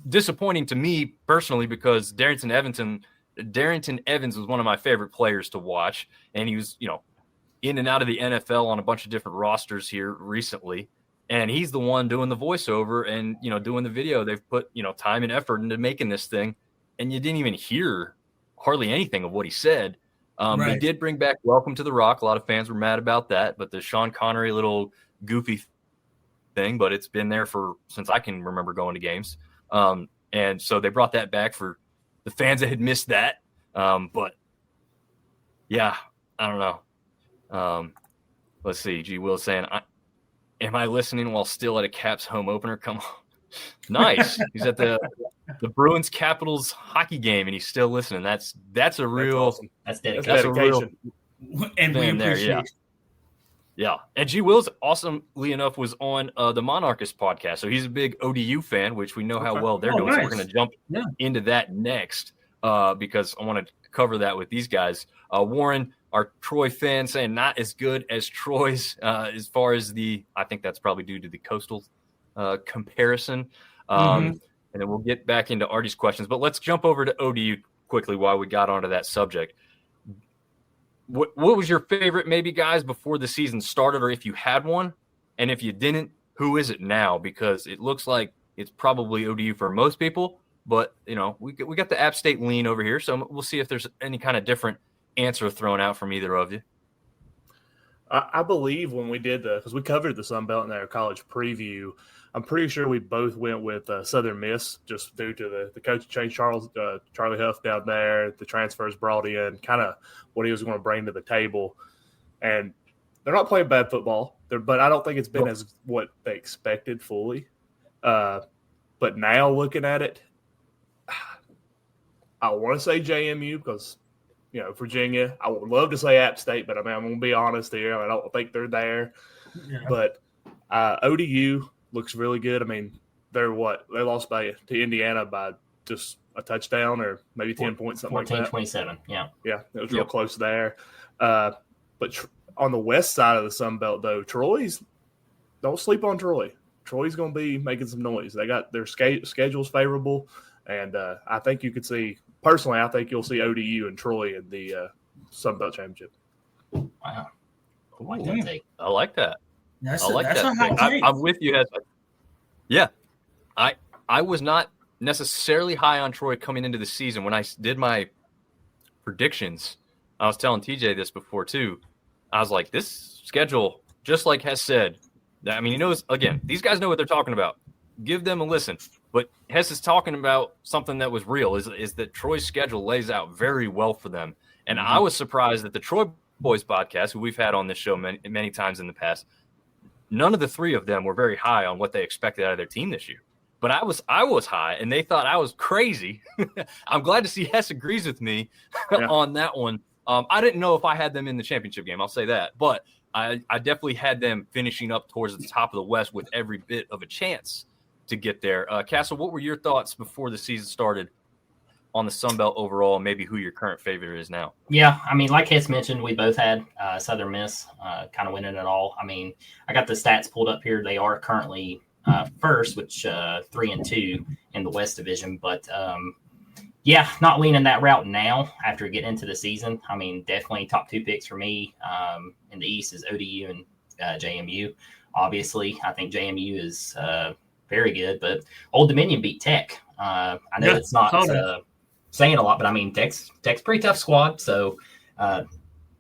Speaker 1: disappointing to me personally because Darrington Evans was one of my favorite players to watch. And he was, in and out of the NFL on a bunch of different rosters here recently. And he's the one doing the voiceover and, doing the video. They've put, time and effort into making this thing. And you didn't even hear hardly anything of what he said.
Speaker 4: Right.
Speaker 1: He did bring back Welcome to the Rock. A lot of fans were mad about that, but the Sean Connery little goofy thing, but it's been there since I can remember going to games. And so they brought that back for the fans that had missed that. But yeah, I don't know. Let's see. G. Will saying, am I listening while still at a Caps home opener? Come on. Nice. He's at the Bruins Capitals hockey game and he's still listening. That's a real
Speaker 2: awesome.
Speaker 3: That's dedication.
Speaker 1: That's a real
Speaker 4: And we appreciate
Speaker 1: there, yeah. And G. Will's awesomely enough was on the Monarchist podcast. So he's a big ODU fan, which we know how well they're doing.
Speaker 4: Nice.
Speaker 1: So we're going to jump into that next because I want to cover that with these guys. Warren, our Troy fan, saying not as good as Troy's as far as I think that's probably due to the Coastal comparison. And then we'll get back into Artie's questions. But let's jump over to ODU quickly while we got onto that subject. What was your favorite, maybe, guys, before the season started, or if you had one? And if you didn't, who is it now? Because it looks like it's probably ODU for most people. But, you know, we got the App State lean over here. So we'll see if there's any kind of different answer thrown out from either of you.
Speaker 2: I believe when we did because we covered the Sun Belt in our college preview, I'm pretty sure we both went with Southern Miss just due to the coach change, Charlie Huff down there, the transfers brought in, kind of what he was going to bring to the table. And they're not playing bad football, but I don't think it's been as what they expected fully. But now looking at it, I want to say JMU because, you know, Virginia. I would love to say App State, but I mean, I'm going to be honest here. I don't think they're there.
Speaker 4: Yeah.
Speaker 2: But ODU looks really good. I mean, they lost to Indiana by just a touchdown or maybe 10 points, something like that.
Speaker 3: 14-27, yeah.
Speaker 2: Yeah, it was real close there. But on the west side of the Sun Belt, though, don't sleep on Troy. Troy's going to be making some noise. They got their schedules favorable, and I think you could see – personally, I think you'll see ODU and Troy in the Sun Belt Championship.
Speaker 3: Wow. I like that take.
Speaker 1: I like that.
Speaker 4: That's
Speaker 1: I like
Speaker 4: a
Speaker 1: that.
Speaker 4: hot take.
Speaker 1: I'm with you. Yeah. I was not necessarily high on Troy coming into the season. When I did my predictions, I was telling TJ this before too. I was like, this schedule, just like Hess said, I mean, he knows, again, these guys know what they're talking about. Give them a listen. But Hess is talking about something that was real, is that Troy's schedule lays out very well for them. And I was surprised that the Troy Boys podcast, who we've had on this show many times in the past, none of the three of them were very high on what they expected out of their team this year. But I was high, and they thought I was crazy. I'm glad to see Hess agrees with me on that one. I didn't know if I had them in the championship game. I'll say that. But I definitely had them finishing up towards the top of the West with every bit of a chance to get there. Castle, what were your thoughts before the season started on the Sun Belt overall, and maybe who your current favorite is now?
Speaker 3: Yeah, I mean, like Hess mentioned, we both had Southern Miss kind of winning it all. I mean, I got the stats pulled up here. They are currently first, which 3-2 in the West Division. But, yeah, not leaning that route now after getting into the season. I mean, definitely top two picks for me in the East is ODU and JMU. Obviously, I think JMU is very good, but Old Dominion beat Tech. I know it's not saying a lot, but I mean, Tech's pretty tough squad. So,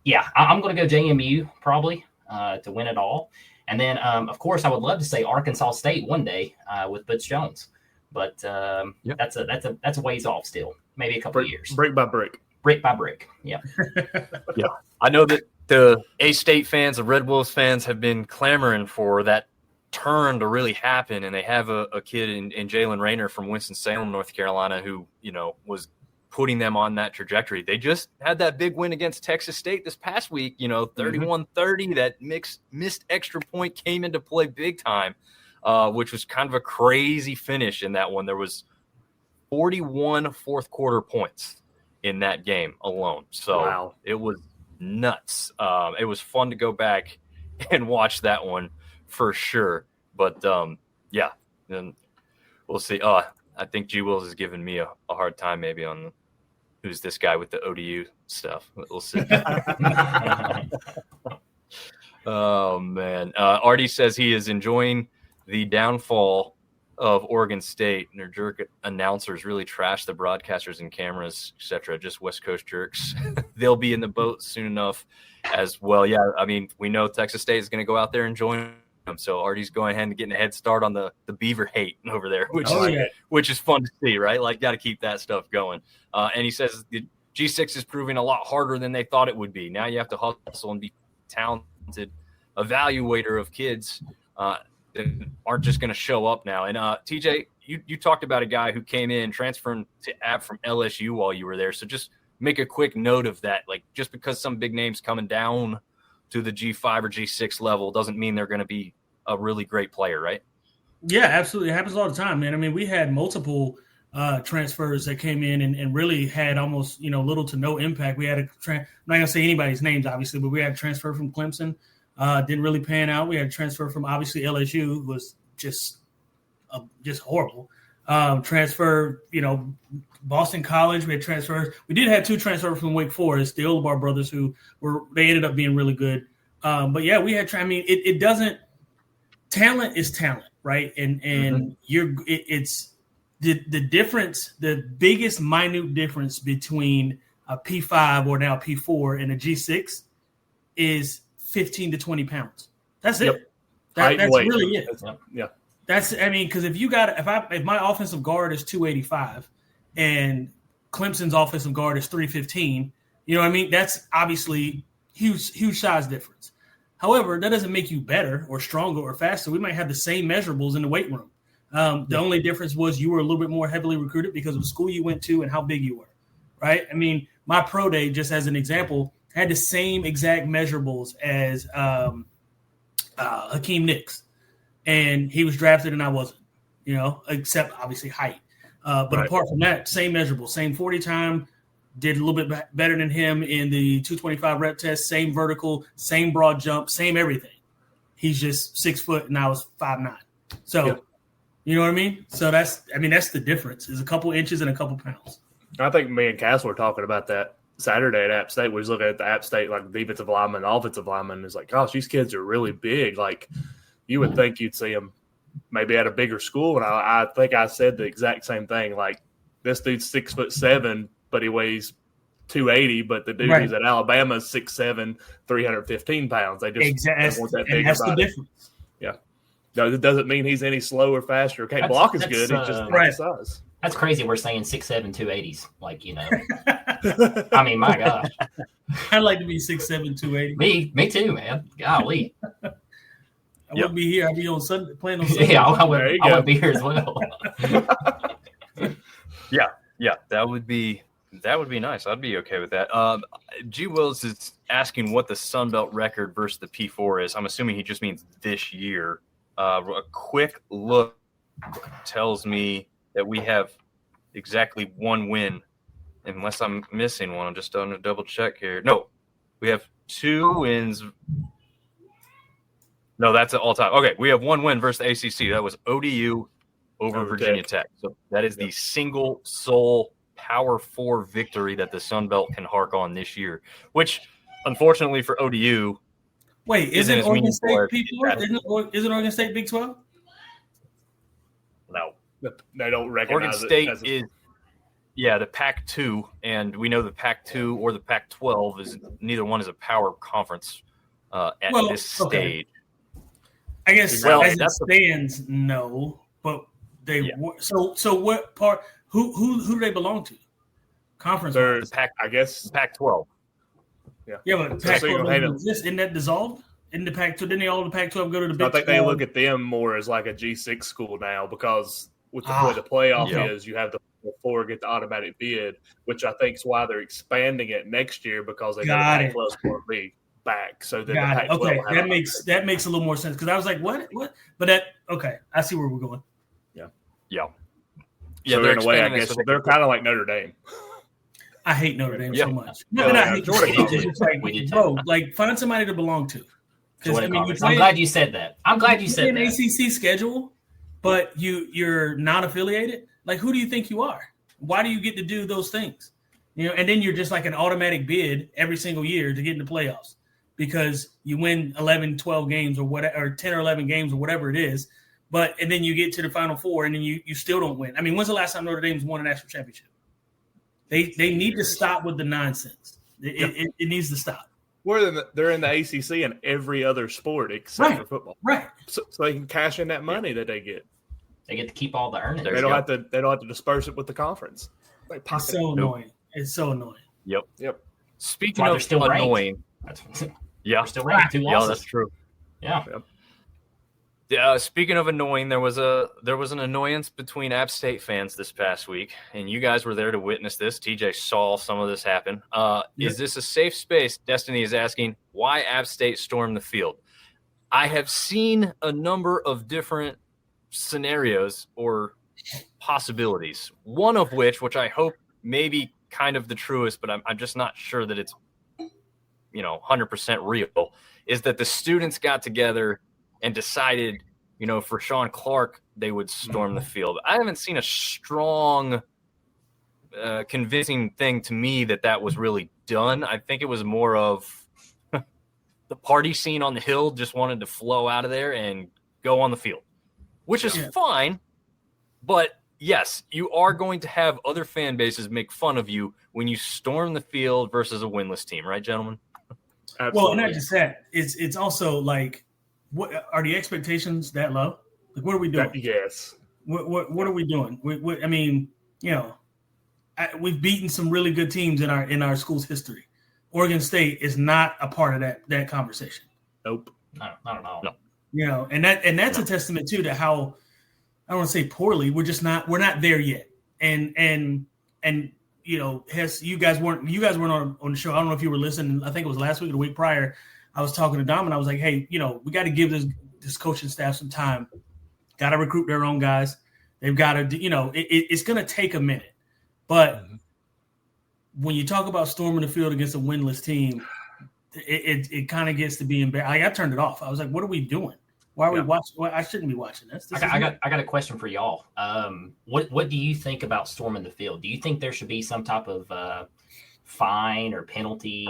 Speaker 3: yeah, I'm going to go JMU probably to win it all. And then, of course, I would love to say Arkansas State one day with Butch Jones, but that's a ways off still, maybe a couple of years.
Speaker 2: Brick by brick.
Speaker 3: Brick by brick. Yeah.
Speaker 1: Yeah. I know that the A-State fans, the Red Wolves fans have been clamoring for that turn to really happen, and they have a kid in Jalen Rayner from Winston-Salem, North Carolina, who, you know, was putting them on that trajectory. They just had that big win against Texas State this past week, you know, 31-30. That missed extra point came into play big time, which was kind of a crazy finish in that one. There was 41 fourth quarter points in that game alone. So It was nuts. It was fun to go back and watch that one for sure. But yeah, then we'll see. I think G. Wills is giving me a hard time maybe on who's this guy with the ODU stuff. We'll see. Oh, man. Artie says he is enjoying the downfall of Oregon State and their jerk announcers really trash the broadcasters and cameras, etc. Just West Coast jerks. They'll be in the boat soon enough as well. Yeah, I mean, we know Texas State is going to go out there and join them. So Artie's going ahead and getting a head start on the Beaver hate over there, which is fun to see, right? Like, got to keep that stuff going. And he says the G6 is proving a lot harder than they thought it would be. Now you have to hustle and be talented evaluator of kids that aren't just going to show up now. And TJ, you talked about a guy who came in transferring to App from LSU while you were there. So just make a quick note of that. Like, just because some big names coming down to the G5 or G6 level doesn't mean they're going to be a really great player, right?
Speaker 4: Yeah, absolutely. It happens all the time, man. I mean, we had multiple transfers that came in and really had almost, little to no impact. We had I'm not going to say anybody's names, obviously, but we had a transfer from Clemson. Didn't really pan out. We had a transfer from obviously LSU, who was just horrible. Transfer, Boston College. We had transfers. We did have 2 transfers from Wake Forest, the Olabar brothers, they ended up being really good. But yeah, we had. It doesn't. Talent is talent, right? And it's the difference. The biggest minute difference between a P5 or now P4 and a G6 is 15 to 20 pounds. That's it.
Speaker 2: Yep.
Speaker 4: That's really it.
Speaker 2: Yeah.
Speaker 4: Because if my offensive guard is 285 and Clemson's offensive guard is 315, that's obviously huge size difference. However, that doesn't make you better or stronger or faster. We might have the same measurables in the weight room. The only difference was you were a little bit more heavily recruited because of the school you went to and how big you were, right? I mean, my pro day, just as an example, had the same exact measurables as Hakeem Nicks. And he was drafted and I wasn't, except obviously height. But apart from that, same measurable, same 40 time, did a little bit better than him in the 225 rep test, same vertical, same broad jump, same everything. He's just 6 foot and I was 5'9". So, you know what I mean? So that's the difference is a couple inches and a couple pounds.
Speaker 2: I think me and Cass were talking about that Saturday at App State. We was looking at the App State, like defensive lineman, offensive lineman. It's like, gosh, these kids are really big. Like, you would think you'd see them maybe at a bigger school. And I think I said the exact same thing. Like, this dude's 6'7", but he weighs 280. But the dude who's at Alabama is 6'7", 315 pounds. They just don't want that big. That's the difference. Yeah. No, it doesn't mean he's any slower, faster. Can't block as good. He's just not size.
Speaker 3: That's crazy. We're saying 6'7", 280s. Like, I mean, my gosh.
Speaker 4: I'd like to be 6'7", 280.
Speaker 3: Me too, man. Golly.
Speaker 4: I wouldn't be here. I'd be on Sunday playing on Sunday.
Speaker 3: Yeah, I would be here as well.
Speaker 1: Yeah, that would be nice. I'd be okay with that. G. Wills is asking what the Sunbelt record versus the P4 is. I'm assuming he just means this year. A quick look tells me that we have exactly 1 win, unless I'm missing one. I'm just going to double check here. No, we have 2 wins. No, that's an all-time. Okay, we have 1 win versus the ACC. That was ODU over Virginia Tech. So that is the single sole Power 4 victory that the Sun Belt can hark on this year, which, unfortunately for ODU,
Speaker 4: isn't Oregon State P4? Isn't Oregon State Big 12?
Speaker 1: No.
Speaker 2: They don't recognize
Speaker 1: Oregon State is the Pac-2, and we know the Pac-2 or the Pac-12 is neither one is a power conference at this stage.
Speaker 4: I guess as it stands, no, but they so what part? Who do they belong to? Conference?
Speaker 2: The Pac, I guess
Speaker 1: Pac-12.
Speaker 4: Yeah, but Pac-12 isn't that dissolved? In the Pac-12, didn't they all the Pac-12 go to the Big 12?
Speaker 2: I think they look at them more as like a G6 school now because with the way the playoff is, you have the 4 get the automatic bid, which I think is why they're expanding it next year because they got the Pac-12 league back. So then
Speaker 4: that makes a little more sense because I was like, what? But I see where we're going.
Speaker 1: Yeah.
Speaker 2: So in a way, I guess they're kind of like Notre Dame.
Speaker 4: I hate Notre Dame so much. I hate Jordan. Like find somebody to belong to.
Speaker 3: I'm glad you said that.
Speaker 4: An ACC schedule, but you're not affiliated. Like, who do you think you are? Why do you get to do those things? And then you're just like an automatic bid every single year to get in the playoffs because you win 11, 12 games or whatever, or 10 or 11 games or whatever it is. and then you get to the Final Four and then you still don't win. I mean, when's the last time Notre Dame's won a national championship? They need to stop with the nonsense. It needs to stop.
Speaker 2: They're in the ACC in every other sport except for football,
Speaker 4: right?
Speaker 2: So they can cash in that money that they get.
Speaker 3: They get to keep all the earnings.
Speaker 2: They don't have to disperse it with the conference.
Speaker 4: It's so annoying. It's so annoying.
Speaker 1: Yep. Speaking of
Speaker 3: still
Speaker 1: annoying,
Speaker 3: they're still ranked. 2 losses.
Speaker 1: Yeah, that's true.
Speaker 3: Yeah.
Speaker 1: Speaking of annoying, there was an annoyance between App State fans this past week, and you guys were there to witness this. TJ saw some of this happen. Is this a safe space? Destiny is asking why App State stormed the field. I have seen a number of different scenarios or possibilities. One of which I hope may be kind of the truest, but I'm just not sure that it's 100% real. Is that the students got together and decided, for Sean Clark, they would storm the field. I haven't seen a strong, convincing thing to me that was really done. I think it was more of the party scene on the Hill just wanted to flow out of there and go on the field, which is fine. But yes, you are going to have other fan bases make fun of you when you storm the field versus a winless team, right, gentlemen?
Speaker 2: Absolutely.
Speaker 4: Well, and not just that. It's also like, what are the expectations that low? Like, what are we doing?
Speaker 2: Yes.
Speaker 4: What are we doing? I mean, we've beaten some really good teams in our school's history. Oregon State is not a part of that conversation.
Speaker 2: Nope.
Speaker 3: No, not at all.
Speaker 1: No.
Speaker 4: And that's a testament too to how, I don't want to say poorly, we're not there yet. And Hess, you guys weren't on the show. I don't know if you were listening. I think it was last week or the week prior. I was talking to Dom and I was like, hey, we got to give this coaching staff some time. Got to recruit their own guys. They've got to, it's going to take a minute. But when you talk about storming the field against a winless team, it kind of gets to be embarrassing. I turned it off. I was like, what are we doing? Why are we watching? Well, I shouldn't be watching this.
Speaker 3: I got a question for y'all. What do you think about storming the field? Do you think there should be some type of fine or penalty?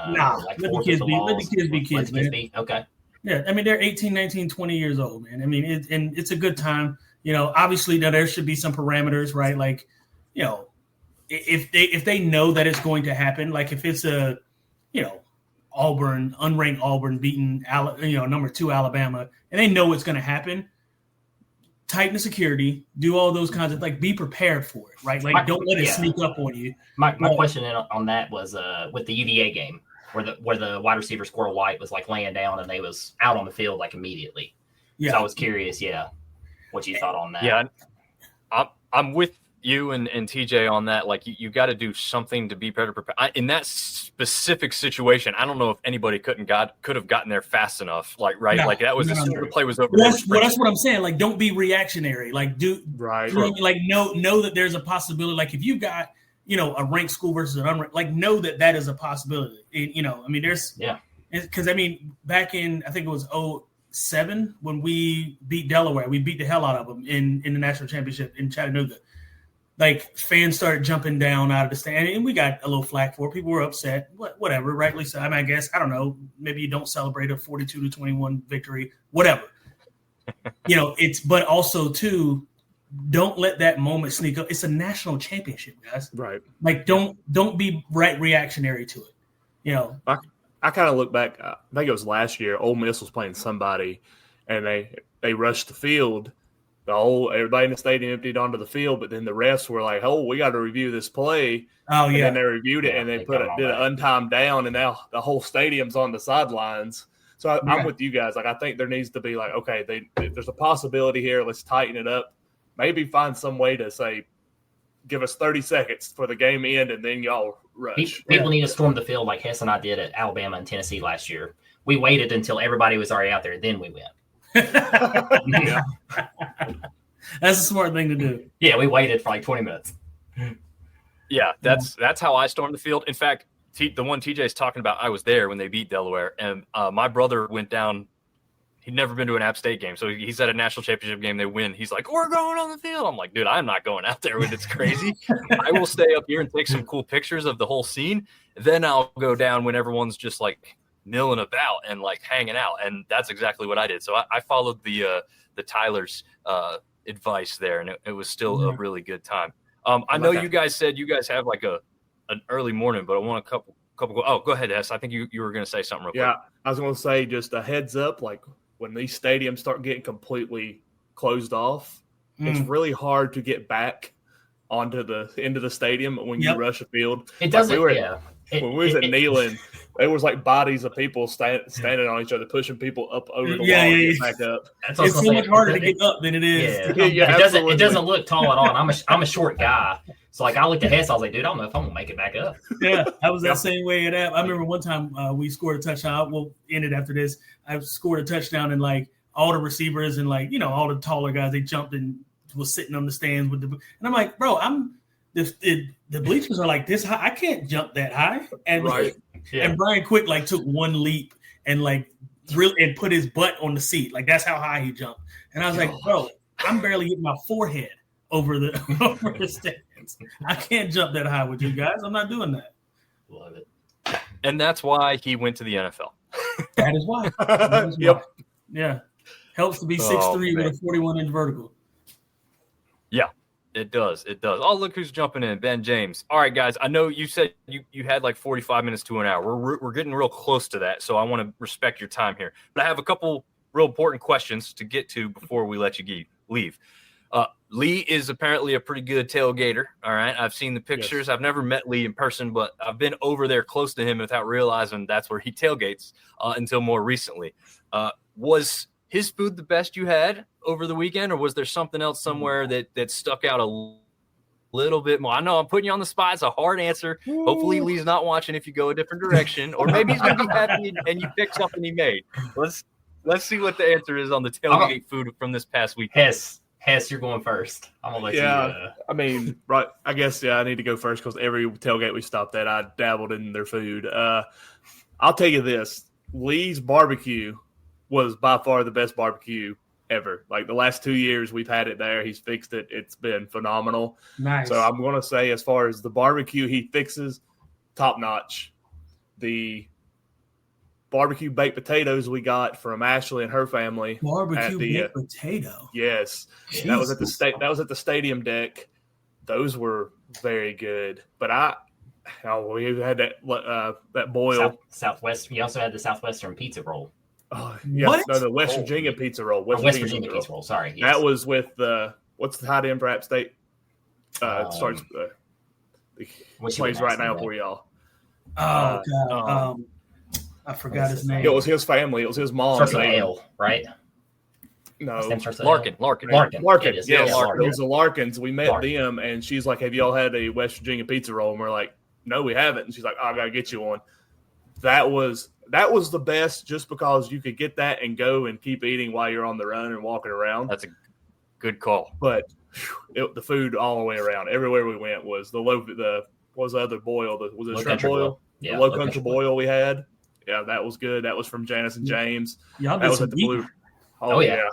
Speaker 4: Let the kids be kids, man.
Speaker 3: Okay.
Speaker 4: Yeah, I mean, they're 18, 19, 20 years old, man. I mean, it's a good time. Obviously, there should be some parameters, right? Like, if they know that it's going to happen, like if it's a, unranked Auburn beating, number 2 Alabama, and they know it's going to happen, tighten the security, do all those kinds of, be prepared for it, right? Like, don't let it sneak up on you.
Speaker 3: My question on that was with the UVA game where the wide receiver Squirrel White was laying down and they was out on the field immediately. Yeah. So I was curious, what you thought on that.
Speaker 1: Yeah, I'm with you and TJ on that. Like, you got to do something to be better prepared. In that specific situation, I don't know if anybody could have gotten there fast enough. That was as soon as the play was over.
Speaker 4: That's what I'm saying. Like, don't be reactionary. Like, know that there's a possibility. Like, if you've got a ranked school versus an unranked, know that is a possibility. There's because back in, I think it was 2007 when we beat Delaware, we beat the hell out of them in the national championship in Chattanooga. Like, fans started jumping down out of the stand, and we got a little flack for it. People were upset, whatever, rightly so. I guess, I don't know, maybe you don't celebrate a 42-21 victory, whatever. But also too, don't let that moment sneak up. It's a national championship, guys.
Speaker 2: Right.
Speaker 4: Like, don't be reactionary to it.
Speaker 2: I kind of look back. I think it was last year. Ole Miss was playing somebody, and they rushed the field. Everybody in the stadium emptied onto the field, but then the refs were like, "Oh, we got to review this play."
Speaker 4: Oh, yeah.
Speaker 2: And then they reviewed it, and they did an untimed down, and now the whole stadium's on the sidelines. So I'm with you guys. Like, I think there needs to be okay, there's a possibility here. Let's tighten it up. Maybe find some way to say, give us 30 seconds for the game end, and then y'all rush.
Speaker 3: People need to storm the field like Hess and I did at Alabama and Tennessee last year. We waited until everybody was already out there, then we went.
Speaker 4: That's a smart thing to do.
Speaker 3: Yeah, we waited for 20 minutes.
Speaker 1: Yeah, that's how I stormed the field. In fact, the one TJ's talking about, I was there when they beat Delaware, and my brother went down. He'd never been to an App State game, so he's at a national championship game. They win. He's like, "We're going on the field." I'm like, "Dude, I'm not going out there when it's crazy. I will stay up here and take some cool pictures of the whole scene. Then I'll go down when everyone's just milling about and hanging out." And that's exactly what I did. So I followed the the Tylers advice there, and it was still a really good time. I know you guys said you guys have like an early morning, but I want a couple. Oh, go ahead, Hess. I think you were going to say something real quick.
Speaker 2: Yeah, I was going to say just a heads up, like when these stadiums start getting completely closed off, it's really hard to get back onto the end of the stadium when you rush a field.
Speaker 3: It doesn't.
Speaker 2: When we was at Neyland, there was like bodies of people standing on each other, pushing people up over the wall and get back up.
Speaker 4: It's so much harder to get up than it is.
Speaker 3: It doesn't look tall at all. I'm a short guy, so like I looked at Hess, I was like, dude, I don't know if I'm gonna make it back up.
Speaker 4: Yeah, I was that same way at App. I remember one time we scored a touchdown. We'll end it after this. I scored a touchdown and like all the receivers and like all the taller guys, they jumped and was sitting on the stands with and I'm like, bro, the bleachers are like this high. I can't jump that high. And and Brian Quick like took one leap and like really and put his butt on the seat. Like that's how high he jumped. And I was like, bro, I'm barely getting my forehead over the stands. I can't jump that high with you guys. I'm not doing that.
Speaker 3: Love it.
Speaker 1: And that's why he went to the NFL.
Speaker 4: That is why.
Speaker 2: Yep.
Speaker 4: Yeah. Helps to be 6'3" with a 41-inch vertical.
Speaker 1: Yeah. It does. Oh, look who's jumping in. Ben James. All right, guys. I know you said you had like 45 minutes to an hour. We're getting real close to that, so I want to respect your time here. But I have a couple real important questions to get to before we let you leave. Lee is apparently a pretty good tailgater. All right. I've seen the pictures. Yes. I've never met Lee in person, but I've been over there close to him without realizing that's where he tailgates until more recently. Was his food the best you had over the weekend, or was there something else somewhere that stuck out a little bit more? I know I'm putting you on the spot. It's a hard answer. Hopefully Lee's not watching if you go a different direction, or maybe he's going to be happy and you pick something he made. Let's see what the answer is on the tailgate food from this past week.
Speaker 3: Hess, you're going first. I'm going to let you.
Speaker 2: I mean, right. I guess, I need to go first because every tailgate we stopped at, I dabbled in their food. I'll tell you this. Lee's barbecue was by far the best barbecue ever. Like the last 2 years we've had it there. He's fixed it. It's been phenomenal.
Speaker 4: Nice.
Speaker 2: So I'm going to say as far as the barbecue he fixes, top notch. The barbecue baked potatoes we got from Ashley and her family.
Speaker 4: Baked potato.
Speaker 2: Yes. Jesus. That was at the stadium deck. Those were very good. But we had that boil.
Speaker 3: Southwest. We also had the Southwestern pizza roll.
Speaker 2: Oh, yeah.
Speaker 4: What?
Speaker 2: No, the West Virginia pizza roll.
Speaker 3: West Virginia pizza roll. Sorry. Yes.
Speaker 2: That was with what's the tight end for App State? It starts plays right now for y'all.
Speaker 4: Oh God. I forgot his name.
Speaker 2: It was his family. It was his mom.
Speaker 3: Starts with Ale, right?
Speaker 2: No.
Speaker 1: Larkin.
Speaker 2: Yes.
Speaker 1: Yeah,
Speaker 2: Larkin. It was the Larkins. We met them, and she's like, "Have y'all had a West Virginia pizza roll?" And we're like, "No, we haven't." And she's like, "I gotta get you one." That was the best, just because you could get that and go and keep eating while you're on the run and walking around.
Speaker 1: That's a good call.
Speaker 2: But the food all the way around, everywhere we went, was what was the other boil? Was it shrimp boil?
Speaker 3: Yeah,
Speaker 2: the low country boil we had. Yeah, that was good. That was from Janice and James.
Speaker 4: Y'all
Speaker 2: that was at the Blue. Oh yeah.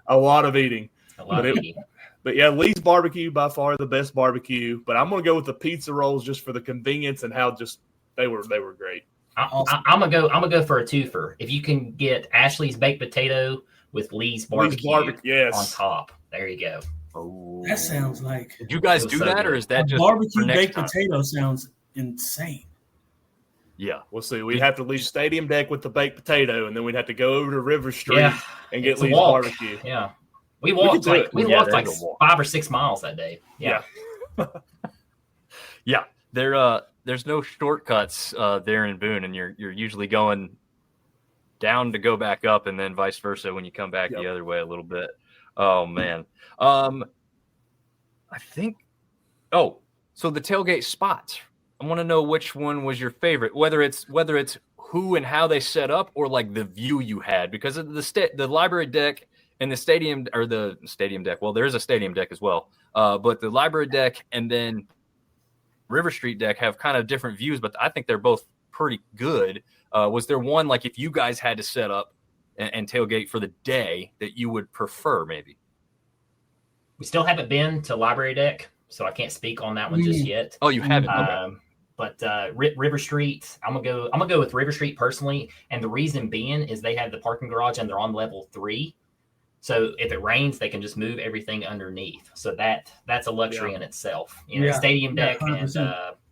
Speaker 2: A lot of eating. But yeah, Lee's barbecue by far the best barbecue. But I'm gonna go with the pizza rolls just for the convenience and how just they were great.
Speaker 3: I'm gonna go for a twofer. If you can get Ashley's baked potato with Lee's barbecue on top, there you go.
Speaker 4: Oh, that sounds like.
Speaker 1: Did you guys do that, or is that just
Speaker 4: barbecue baked potato? Sounds insane.
Speaker 2: Yeah, we'll see. We'd have to leave stadium deck with the baked potato, and then we'd have to go over to River Street and get Lee's barbecue.
Speaker 3: Yeah, we walked like 5 or 6 miles that day. Yeah.
Speaker 1: Yeah. There's no shortcuts there in Boone, and you're usually going down to go back up, and then vice versa when you come back the other way a little bit. Oh man, I think. Oh, so the tailgate spots. I want to know which one was your favorite, whether it's who and how they set up, or like the view you had, because of the library deck and the stadium deck. Well, there is a stadium deck as well, but the library deck and then River Street deck have kind of different views, but I think they're both pretty good. Was there one, like, if you guys had to set up and tailgate for the day, that you would prefer maybe?
Speaker 3: We still haven't been to library deck, so I can't speak on that one just yet.
Speaker 1: Oh, you haven't? Okay.
Speaker 3: But River Street, I'm gonna go with River Street personally, and the reason being is they have the parking garage and they're on level 3. So if it rains, they can just move everything underneath. So that's a luxury in itself. Stadium deck and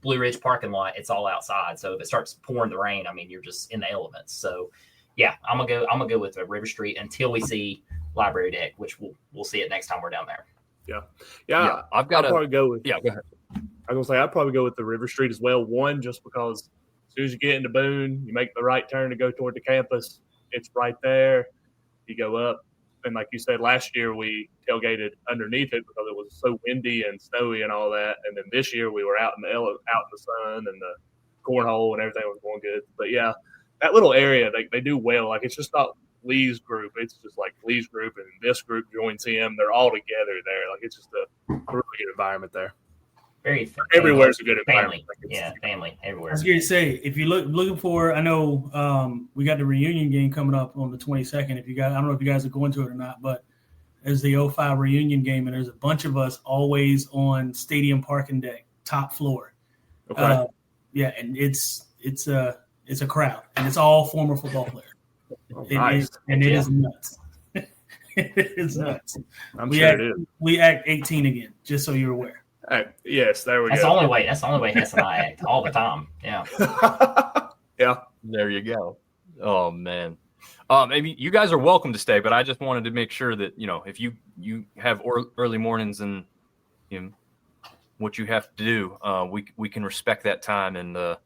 Speaker 3: Blue Ridge parking lot, it's all outside. So if it starts pouring the rain, I mean, you're just in the elements. So yeah, I'm gonna go with River Street until we see Library Deck, which we'll see it next time we're down there.
Speaker 2: Yeah. I'll probably go with.
Speaker 1: Yeah, go ahead.
Speaker 2: I was gonna say I'd probably go with the River Street as well. One, just because as soon as you get into Boone, you make the right turn to go toward the campus. It's right there. You go up. And like you said, last year we tailgated underneath it because it was so windy and snowy and all that. And then this year we were out in the sun and the cornhole and everything was going good. But yeah, that little area they do well. Like it's just not Lee's group. It's just like Lee's group and this group joins him. They're all together there. Like it's just a really good environment there. Everywhere's a good environment.
Speaker 3: Family everywhere.
Speaker 4: I was going to say, if you're looking for, I know we got the reunion game coming up on the 22nd. If you guys, I don't know if you guys are going to it or not, but there's the 05 reunion game, and there's a bunch of us always on stadium parking deck, top floor.
Speaker 2: Okay.
Speaker 4: And it's a crowd, and it's all former football players.
Speaker 2: Nice.
Speaker 4: It is nuts. It is nuts.
Speaker 2: It is.
Speaker 4: We act 18 again, just so you're aware.
Speaker 2: Yes, there we
Speaker 3: go. That's the only way Hess and I act all the time. Yeah.
Speaker 2: Yeah.
Speaker 1: There you go. Oh man. Maybe you guys are welcome to stay, but I just wanted to make sure that if you have early mornings and what you have to do, we can respect that time and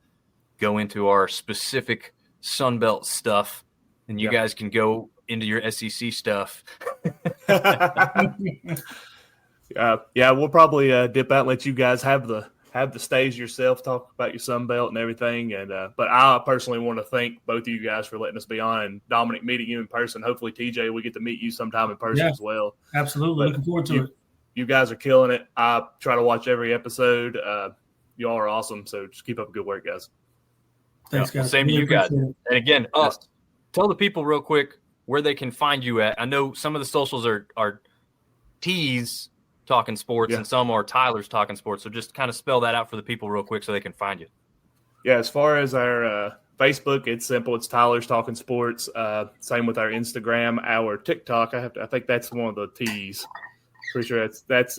Speaker 1: go into our specific sunbelt stuff, and you guys can go into your SEC stuff.
Speaker 2: We'll probably dip out and let you guys have the stage yourself, talk about your Sunbelt and everything. And but I personally want to thank both of you guys for letting us be on, and Dominick, meeting you in person. Hopefully, TJ, we get to meet you sometime in person as well.
Speaker 4: Absolutely, looking forward to it.
Speaker 2: You guys are killing it. I try to watch every episode. Y'all are awesome. So just keep up the good work, guys.
Speaker 4: Thanks, guys.
Speaker 1: Same to you guys. And again, tell the people real quick where they can find you at. I know some of the socials are T's Talkin Sports and some are Tylers Talkin Sports. So just kind of spell that out for the people real quick so they can find you.
Speaker 2: Yeah, as far as our Facebook, it's simple. It's Tylers Talkin Sports. Same with our Instagram, our TikTok. I think that's one of the T's. Pretty sure that's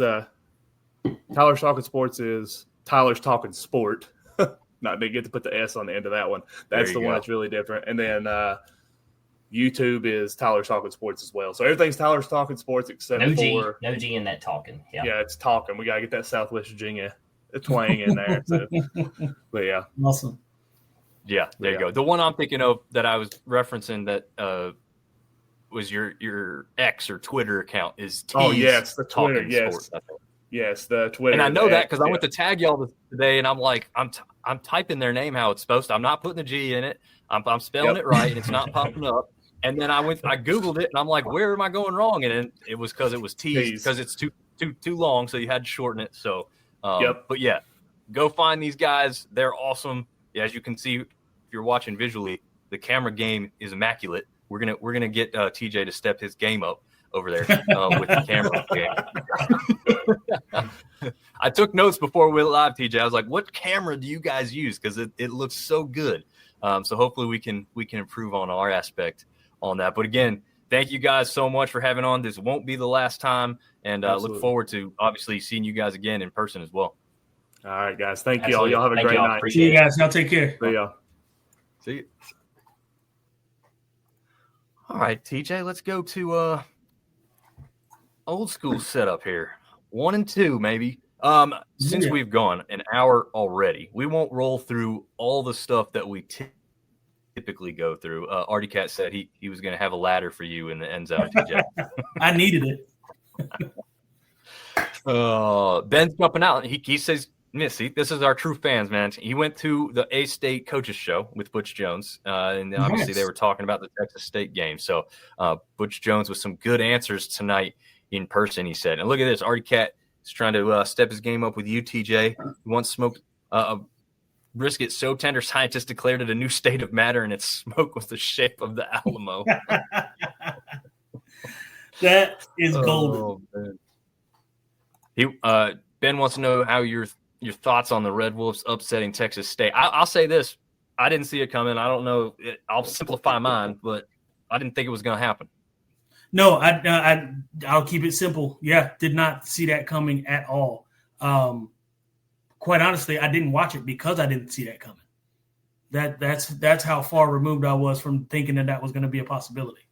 Speaker 2: Tylers Talkin Sports is Tylers Talkin Sport. Not they get to put the S on the end of that one. That's the one that's really different. And then YouTube is Tylers Talkin Sports as well. So everything's Tylers Talkin Sports except for
Speaker 3: no G in that talking. Yeah,
Speaker 2: it's talking. We gotta get that Southwest Virginia twang in there. So, but yeah,
Speaker 4: awesome.
Speaker 1: Yeah, there you go. The one I'm thinking of that I was referencing that was your X or Twitter account is T's
Speaker 2: the Twitter. Yes, the Twitter.
Speaker 1: And I know that because I went to tag y'all today, and I'm like, I'm typing their name how it's supposed to. I'm not putting the G in it. I'm spelling it right, and it's not popping up. And then I Googled it, and I'm like, where am I going wrong? And it was because it was T's because it's too long, so you had to shorten it. So, But yeah, go find these guys. They're awesome. Yeah, as you can see, if you're watching visually, the camera game is immaculate. We're gonna get TJ to step his game up over there with the camera game. I took notes before we went live, TJ. I was like, what camera do you guys use? Because it looks so good. So hopefully we can improve on our aspect on that. But again, thank you guys so much for having on. This won't be the last time, and look forward to obviously seeing you guys again in person as well.
Speaker 2: All right, guys. Thank you all. Y'all have a great night.
Speaker 4: See you guys. Y'all take care.
Speaker 2: See y'all.
Speaker 1: See you. All right, TJ, let's go to old school setup here. 1 and 2, maybe. Since we've gone an hour already, we won't roll through all the stuff that we typically go through. Artie Cat said he was going to have a ladder for you in the end zone, TJ.
Speaker 4: I needed
Speaker 1: it. Ben's jumping out. He says, Missy, this is our true fans, man. He went to the A-State coaches show with Butch Jones, and obviously they were talking about the Texas State game. So Butch Jones with some good answers tonight in person, he said. And look at this, Artie Cat is trying to step his game up with you, TJ. He once smoked a brisket so tender, scientists declared it a new state of matter, and its smoke was the shape of the Alamo.
Speaker 4: That is golden.
Speaker 1: Ben wants to know how your thoughts on the Red Wolves upsetting Texas State. I'll say this. I didn't see it coming. I don't know. I'll simplify mine, but I didn't think it was going to happen.
Speaker 4: No, I'll keep it simple. Yeah, did not see that coming at all. Quite honestly, I didn't watch it because I didn't see that coming. That's how far removed I was from thinking that was going to be a possibility.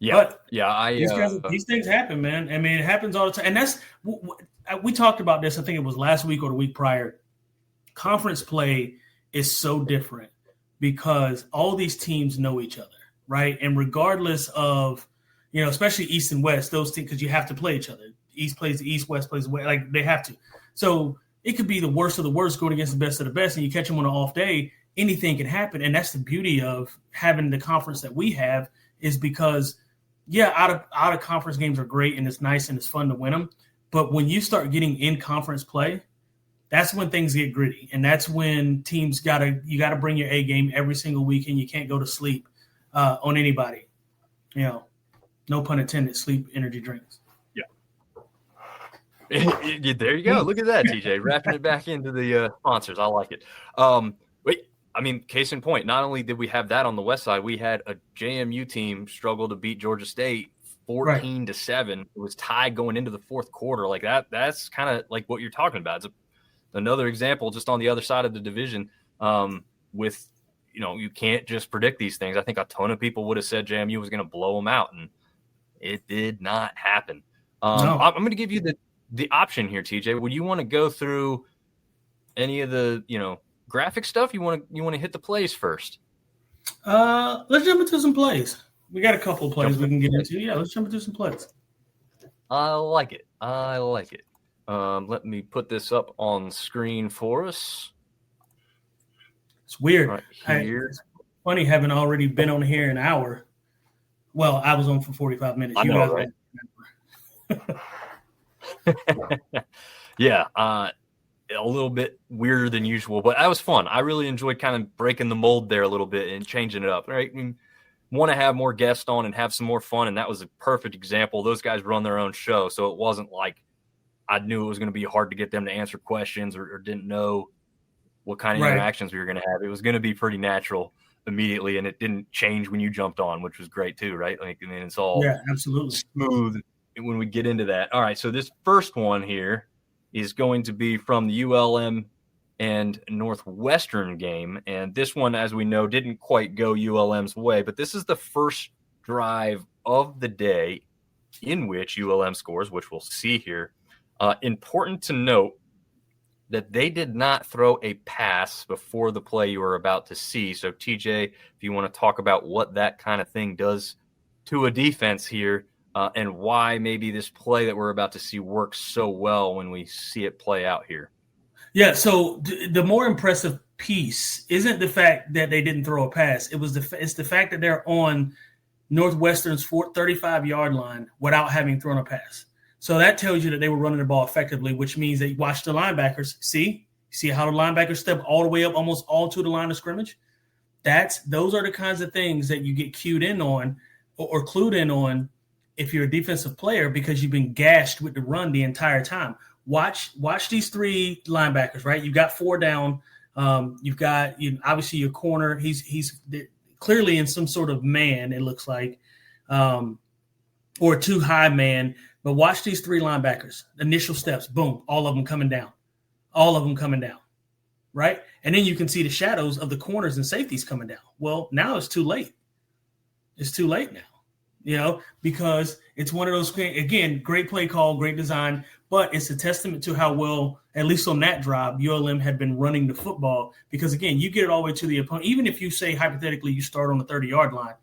Speaker 1: Yeah,
Speaker 4: but
Speaker 1: yeah.
Speaker 4: These things happen, man. I mean, it happens all the time, and that's we talked about this. I think it was last week or the week prior. Conference play is so different because all these teams know each other, right? And regardless of, especially East and West, those teams, because you have to play each other. East plays the East, West plays the West, like they have to. So it could be the worst of the worst going against the best of the best, and you catch them on an off day, anything can happen. And that's the beauty of having the conference that we have, is because, out of conference games are great and it's nice and it's fun to win them. But when you start getting in conference play, that's when things get gritty. And that's when teams you gotta bring your A game every single week, and you can't go to sleep on anybody. No pun intended, sleep energy drinks.
Speaker 1: There you go. Look at that, TJ, wrapping it back into the sponsors. I like it. Case in point, not only did we have that on the west side, we had a JMU team struggle to beat Georgia State 14-7. It was tied going into the fourth quarter. Like that's kind of like what you're talking about. It's another example just on the other side of the division with, you can't just predict these things. I think a ton of people would have said JMU was going to blow them out, and it did not happen. No. I'm going to give you the option here, TJ. Would you want to go through any of the, graphic stuff? You want to hit the plays first?
Speaker 4: Let's jump into some plays. We got a couple of plays we can get into. Yeah, let's jump into some plays.
Speaker 1: I like it. Let me put this up on screen for us.
Speaker 4: It's weird.
Speaker 1: Right here.
Speaker 4: It's funny having already been on here an hour. Well, I was on for 45 minutes.
Speaker 1: I know, right? Yeah. A little bit weirder than usual, but that was fun. I really enjoyed kind of breaking the mold there a little bit and changing it up, right? And want to have more guests on and have some more fun, and that was a perfect example. Those guys run their own show, so it wasn't like I knew it was going to be hard to get them to answer questions or didn't know what kind of interactions we were going to have. It was going to be pretty natural immediately, and it didn't change when you jumped on, which was great too, right? Like, I mean, it's all
Speaker 4: absolutely
Speaker 1: smooth when we get into that. All right, so this first one here is going to be from the ULM and Northwestern game. And this one, as we know, didn't quite go ULM's way, but this is the first drive of the day in which ULM scores, which we'll see here. Important to note that they did not throw a pass before the play you were about to see. So, TJ, if you want to talk about what that kind of thing does to a defense here, and why maybe this play that we're about to see works so well when we see it play out here.
Speaker 4: Yeah, so the more impressive piece isn't the fact that they didn't throw a pass. It's the fact that they're on Northwestern's 35-yard line without having thrown a pass. So that tells you that they were running the ball effectively, which means that you watch the linebackers. See how the linebackers step all the way up, almost all to the line of scrimmage? Those are the kinds of things that you get cued in on or clued in on if you're a defensive player, because you've been gashed with the run the entire time. Watch these three linebackers, right? You've got four down. You've got obviously your corner. He's clearly in some sort of man, it looks like, or too high man. But watch these three linebackers. Initial steps, boom, all of them coming down. Right? And then you can see the shadows of the corners and safeties coming down. Well, now it's too late. It's too late now. Because it's one of those, again, great play call, great design, but it's a testament to how well, at least on that drive, ULM had been running the football. Because, again, you get it all the way to the opponent. Even if you say, hypothetically, you start on the 30-yard line,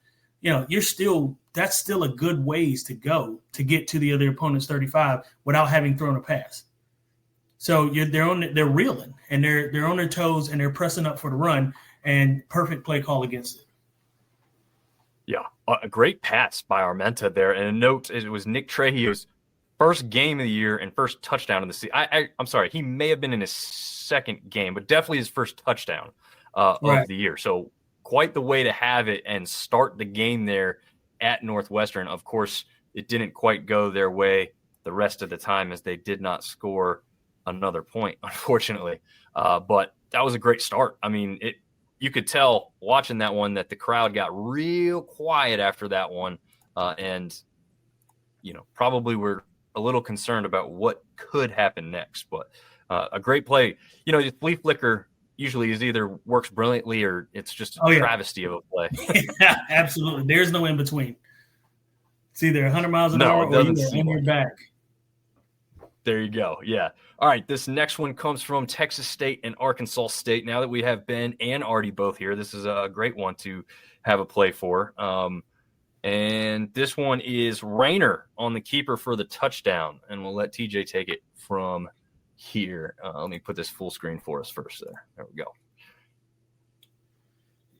Speaker 4: that's still a good ways to go to get to the other opponent's 35 without having thrown a pass. So they're reeling, and they're on their toes, and they're pressing up for the run, and perfect play call against it.
Speaker 1: Yeah, a great pass by Armenta there. And a note, it was Nick Trejillo's first game of the year and first touchdown of the season. I'm sorry, he may have been in his second game, but definitely his first touchdown of the year. So quite the way to have it and start the game there at Northwestern. Of course, it didn't quite go their way the rest of the time, as they did not score another point, unfortunately. But that was a great start. I mean, you could tell watching that one that the crowd got real quiet after that one. and probably we're a little concerned about what could happen next. But a great play. The flea flicker usually is either works brilliantly or it's just a travesty of a play.
Speaker 4: Yeah, absolutely. There's no in between. It's either 100 miles an hour or you're on your back.
Speaker 1: There you go. Yeah. All right. This next one comes from Texas State and Arkansas State. Now that we have Ben and Artie both here, this is a great one to have a play for. And this one is Rayner on the keeper for the touchdown. And we'll let TJ take it from here. Let me put this full screen for us first there. There we go.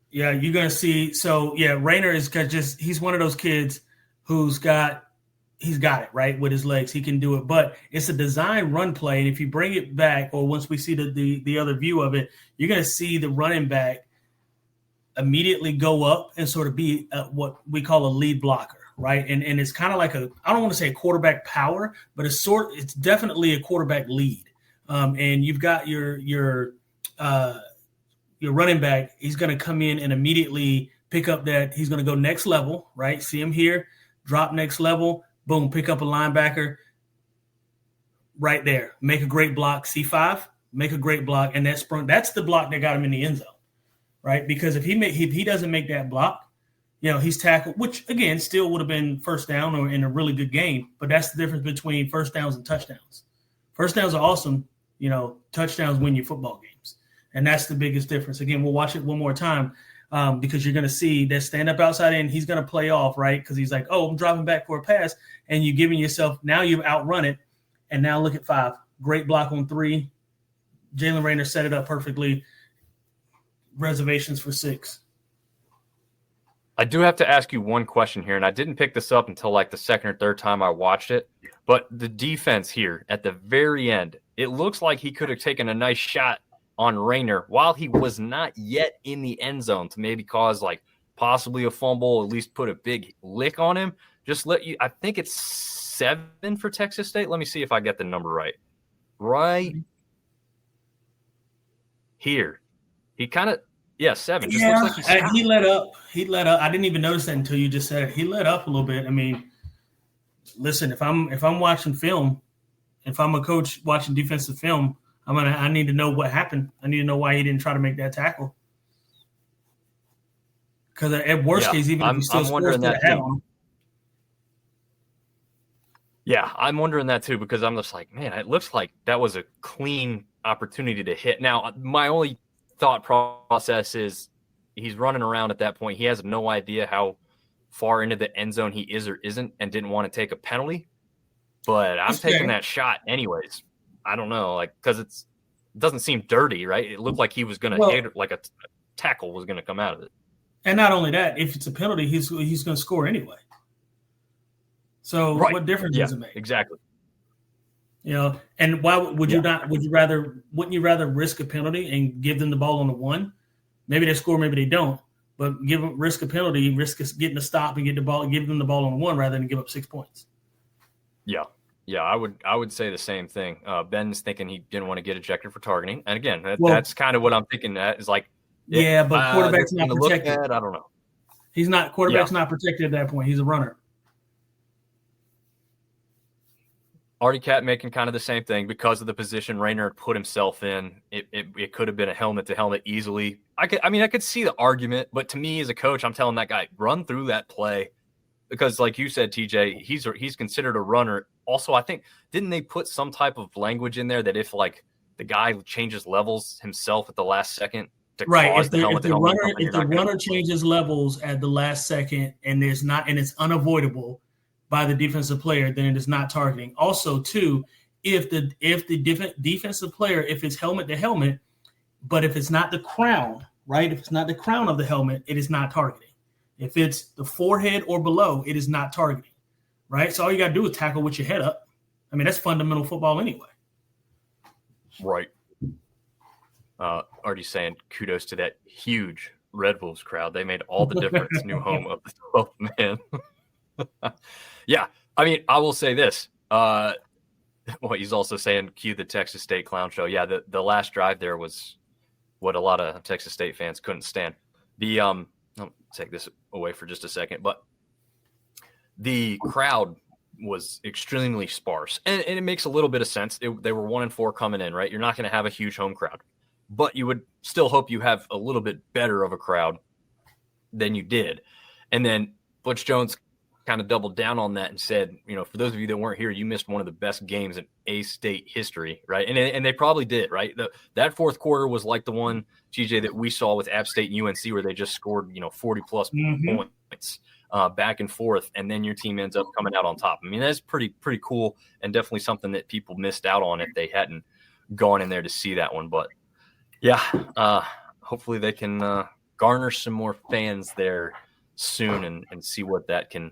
Speaker 4: Yeah, you're going to see. So, yeah, Rayner is he's one of those kids he's got it, right, with his legs. He can do it. But it's a design run play. And if you bring it back, or once we see the other view of it, you're going to see the running back immediately go up and sort of be what we call a lead blocker, right? And it's kind of like I don't want to say a quarterback power, but it's definitely a quarterback lead. And you've got your running back. He's going to come in and immediately pick up that. He's going to go next level, right? See him here, drop next level, boom, pick up a linebacker right there. Make a great block. C5, make a great block. And that's the block that got him in the end zone, right? Because if he doesn't make that block, he's tackled, which, again, still would have been first down or in a really good game. But that's the difference between first downs and touchdowns. First downs are awesome. Touchdowns win your football games. And that's the biggest difference. Again, we'll watch it one more time because you're going to see that stand up outside in. He's going to play off, right? Because he's like, oh, I'm dropping back for a pass. And you're giving yourself – now you've outrun it. And now look at 5. Great block on 3. Jalen Rayner set it up perfectly. Reservations for 6.
Speaker 1: I do have to ask you one question here, and I didn't pick this up until like the second or third time I watched it. But the defense here at the very end, it looks like he could have taken a nice shot on Rayner while he was not yet in the end zone to maybe cause like possibly a fumble, at least put a big lick on him. I think it's 7 for Texas State. Let me see if I get the number right. Right here. He kind of, 7. Just looks like
Speaker 4: he let up. I didn't even notice that until you just said it. He let up a little bit. I mean, listen, if I'm watching film, if I'm a coach watching defensive film, I need to know what happened. I need to know why he didn't try to make that tackle. Because at worst case, even if he still scores, that too.
Speaker 1: Yeah, I'm wondering that too, because I'm just like, man, it looks like that was a clean opportunity to hit. Now, my only thought process is he's running around at that point. He has no idea how far into the end zone he is or isn't and didn't want to take a penalty. But I'm taking that shot anyways. I don't know, because it doesn't seem dirty, right? It looked like he was going to hit, like a tackle was going to come out of it.
Speaker 4: And not only that, if it's a penalty, he's going to score anyway. So what difference does it make?
Speaker 1: Exactly.
Speaker 4: And why would you not? Wouldn't you rather risk a penalty and give them the ball on the 1? Maybe they score, maybe they don't. But risk a penalty, risk getting a stop and get the ball, give them the ball on the 1 rather than give up 6 points.
Speaker 1: Yeah, I would say the same thing. Ben's thinking he didn't want to get ejected for targeting, and again, that's kind of what I'm thinking. That is like,
Speaker 4: but quarterback's not protected.
Speaker 1: I don't know.
Speaker 4: He's not. Quarterback's not protected at that point. He's a runner.
Speaker 1: Artie Cat making kind of the same thing because of the position Rayner put himself in. It could have been a helmet to helmet easily. I could see the argument, but to me as a coach, I'm telling that guy, run through that play because, like you said, TJ, he's considered a runner. Also, I think didn't they put some type of language in there that if like the guy changes levels himself at the last second to cause the helmet,
Speaker 4: if the runner changes levels at the last second and it's unavoidable by the defensive player, then it is not targeting. Also, too, if the defensive player, if it's helmet to helmet, but if it's not the crown, right? If it's not the crown of the helmet, it is not targeting. If it's the forehead or below, it is not targeting, right? So all you got to do is tackle with your head up. I mean, that's fundamental football anyway.
Speaker 1: Right. Already saying kudos to that huge Red Wolves crowd. They made all the difference. New home of the 12th man. Yeah, I mean, I will say this. He's also saying, cue the Texas State clown show. Yeah, the last drive there was what a lot of Texas State fans couldn't stand. I'll take this away for just a second, but the crowd was extremely sparse, and it makes a little bit of sense. They were 1-4 coming in, right? You're not going to have a huge home crowd, but you would still hope you have a little bit better of a crowd than you did. And then Butch Jones kind of doubled down on that and said, for those of you that weren't here, you missed one of the best games in A-State history, right? And they probably did, right? That fourth quarter was like the one, TJ, that we saw with App State and UNC where they just scored, 40-plus points back and forth, and then your team ends up coming out on top. I mean, that's pretty cool, and definitely something that people missed out on if they hadn't gone in there to see that one. But, yeah, hopefully they can garner some more fans there soon and see what that can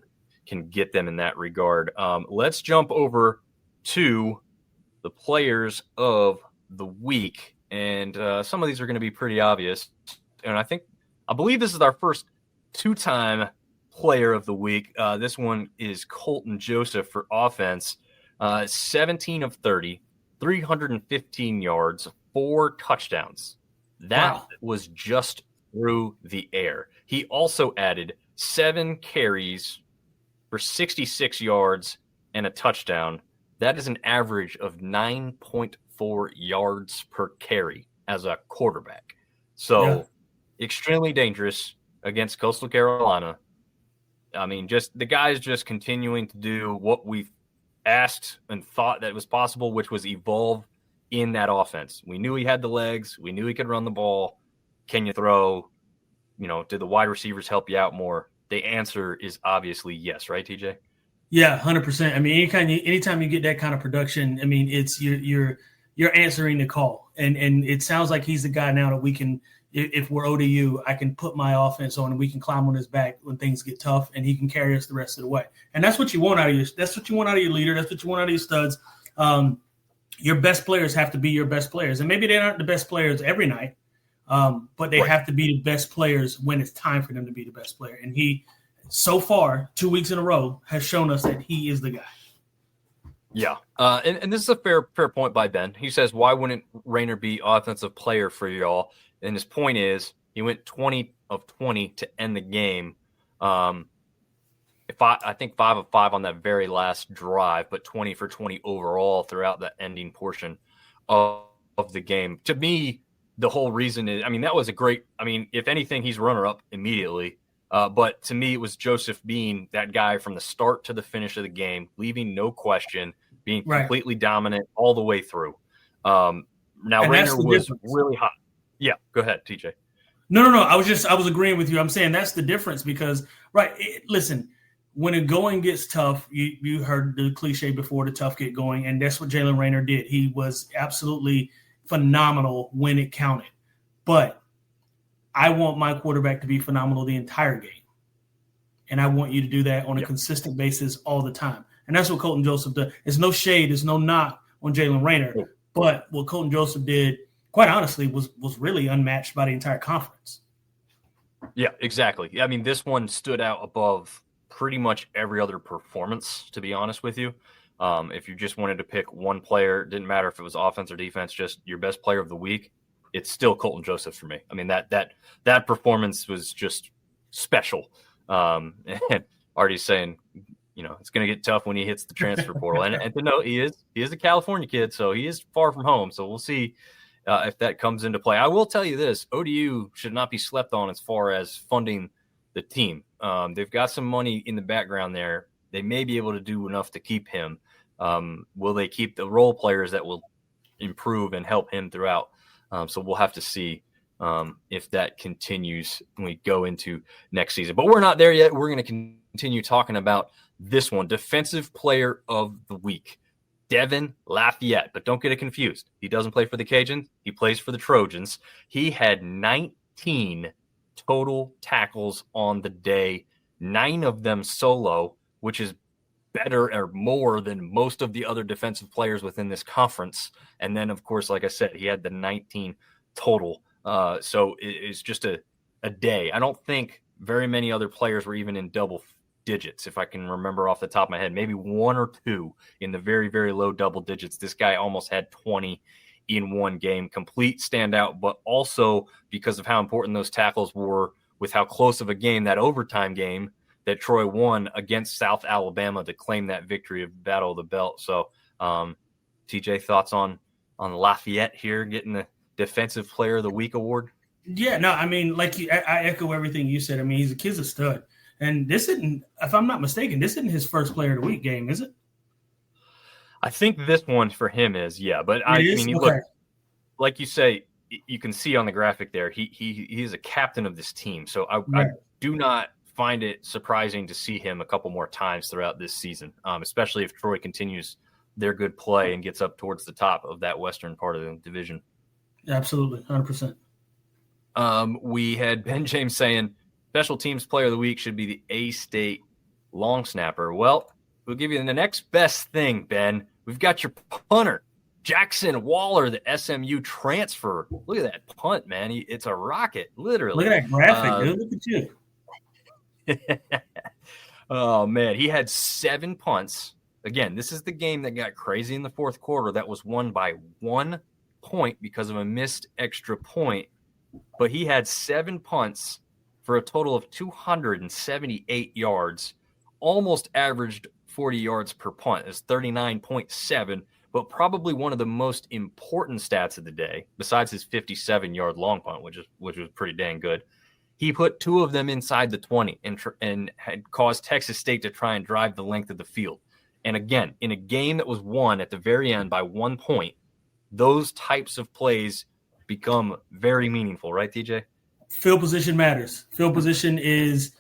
Speaker 1: get them in that regard. Let's jump over to the players of the week. And some of these are going to be pretty obvious. And I believe this is our first two-time player of the week. This one is Colton Joseph for offense. 17 of 30, 315 yards, 4 touchdowns. That was just through the air. He also added 7 carries for 66 yards and a touchdown. That is an average of 9.4 yards per carry as a quarterback. So extremely dangerous against Coastal Carolina. I mean, just the guy's just continuing to do what we've asked and thought that was possible, which was evolve in that offense. We knew he had the legs. We knew he could run the ball. Can you throw? Did the wide receivers help you out more? The answer is obviously yes, right, TJ?
Speaker 4: Yeah, 100%. I mean, anytime you get that kind of production, I mean, it's you're answering the call, and it sounds like he's the guy now that we can, if we're ODU, I can put my offense on and we can climb on his back when things get tough, and he can carry us the rest of the way. And that's what you want out of your leader. That's what you want out of your studs. Your best players have to be your best players, and maybe they aren't the best players every night. But they have to be the best players when it's time for them to be the best player. And he, so far, 2 weeks in a row, has shown us that he is the guy.
Speaker 1: Yeah. And this is a fair point by Ben. He says, why wouldn't Rayner be offensive player for y'all? And his point is he went 20 of 20 to end the game. I think 5 of 5 on that very last drive, but 20 for 20 overall throughout the ending portion of the game. To me, the whole reason is, that was a great, if anything, he's runner-up immediately. But to me, it was Joseph being that guy from the start to the finish of the game, leaving no question, being completely dominant all the way through. Now, Rayner was really hot. Yeah, go ahead, TJ.
Speaker 4: No. I was agreeing with you. I'm saying that's the difference because, listen, when a going gets tough, you heard the cliche before, the tough get going, and that's what Jalen Rayner did. He was absolutely phenomenal when it counted. But I want my quarterback to be phenomenal the entire game. And I want you to do that on a consistent basis all the time. And that's what Colton Joseph does. There's no shade, there's no knock on Jalen Rayner. But what Colton Joseph did, quite honestly, was really unmatched by the entire conference.
Speaker 1: Yeah, exactly. This one stood out above pretty much every other performance, to be honest with you. If you just wanted to pick one player, didn't matter if it was offense or defense, just your best player of the week, it's still Colton Joseph for me. That performance was just special. And Artie's saying, it's going to get tough when he hits the transfer portal. And to know he is a California kid, so he is far from home. So we'll see if that comes into play. I will tell you this, ODU should not be slept on as far as funding the team. They've got some money in the background there. They may be able to do enough to keep him. Will they keep the role players that will improve and help him throughout? So we'll have to see if that continues when we go into next season. But we're not there yet. We're going to continue talking about this one, Defensive Player of the Week, Devin Lafayette. But don't get it confused. He doesn't play for the Cajuns. He plays for the Trojans. He had 19 total tackles on the day, 9 of them solo, which is better or more than most of the other defensive players within this conference. And then, of course, like I said, he had the 19 total. So it's just a day. I don't think very many other players were even in double digits, if I can remember off the top of my head. Maybe 1 or 2 in the very, very low double digits. This guy almost had 20 in one game. Complete standout, but also because of how important those tackles were with how close of a game, that overtime game, that Troy won against South Alabama to claim that victory of Battle of the Belt. So, TJ, thoughts on Lafayette here getting the Defensive Player of the Week award?
Speaker 4: Yeah, no, I mean, I echo everything you said. I mean, the kid's a stud. And this isn't, if I'm not mistaken, this isn't his first Player of the Week game, is it?
Speaker 1: I think this one for him is, yeah. But I mean, look, like you say, you can see on the graphic there, he is a captain of this team. So I do not find it surprising to see him a couple more times throughout this season, especially if Troy continues their good play and gets up towards the top of that western part of the division.
Speaker 4: Absolutely, 100%.
Speaker 1: We had Ben James saying special teams player of the week should be the A-State long snapper. Well, we'll give you the next best thing, Ben. We've got your punter, Jackson Waller, the SMU transfer. Look at that punt, man. It's a rocket, literally.
Speaker 4: Look at that graphic, dude. Look at you.
Speaker 1: Oh, man. He had 7 punts. Again, this is the game that got crazy in the fourth quarter. That was won by 1 point because of a missed extra point. But he had 7 punts for a total of 278 yards, almost averaged 40 yards per punt. It's 39.7, but probably one of the most important stats of the day, besides his 57-yard long punt, which was pretty dang good. He put 2 of them inside the 20 and had caused Texas State to try and drive the length of the field. And again, in a game that was won at the very end by 1 point, those types of plays become very meaningful, right, TJ?
Speaker 4: Field position matters. Field position is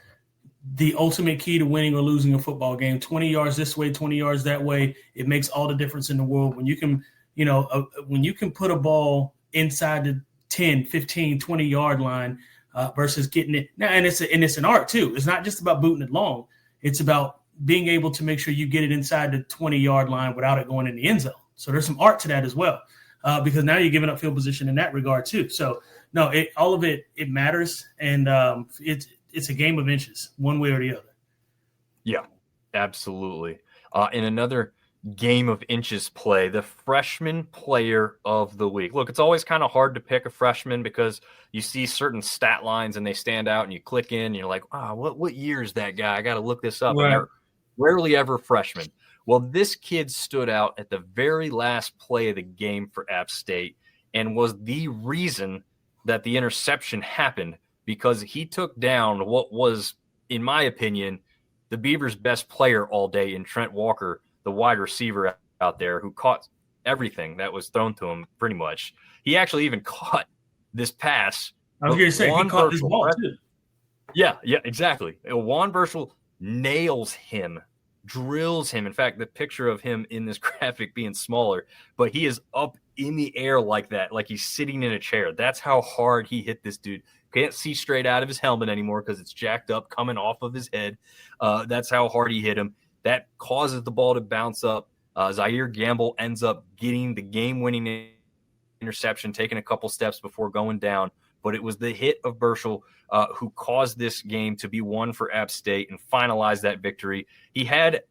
Speaker 4: the ultimate key to winning or losing a football game. 20 yards this way, 20 yards that way, it makes all the difference in the world. When you can, when you can put a ball inside the 10, 15, 20-yard line versus getting it. Now, and it's an art too. It's not just about booting it long. It's about being able to make sure you get it inside the 20-yard line without it going in the end zone. So there's some art to that as well, because now you're giving up field position in that regard too. So no, all of it matters, and it's a game of inches, one way or the other.
Speaker 1: Yeah, absolutely. In another game of inches play, the freshman player of the week. Look, it's always kind of hard to pick a freshman because you see certain stat lines and they stand out, and you click in and you're like, what year is that guy? I got to look this up. Right. And they're rarely ever freshmen. Well, this kid stood out at the very last play of the game for App State and was the reason that the interception happened, because he took down what was, in my opinion, the Beavers' best player all day in Trent Walker, the wide receiver out there, who caught everything that was thrown to him pretty much. He actually even caught this pass.
Speaker 4: I was going to say, he caught this ball too.
Speaker 1: Yeah, exactly. Juan Burchell nails him, drills him. In fact, the picture of him in this graphic being smaller, but he is up in the air like that, like he's sitting in a chair. That's how hard he hit this dude. Can't see straight out of his helmet anymore because it's jacked up coming off of his head. That's how hard he hit him. That causes the ball to bounce up. Zaire Gamble ends up getting the game-winning interception, taking a couple steps before going down. But it was the hit of Burchell who caused this game to be won for App State and finalized that victory. He had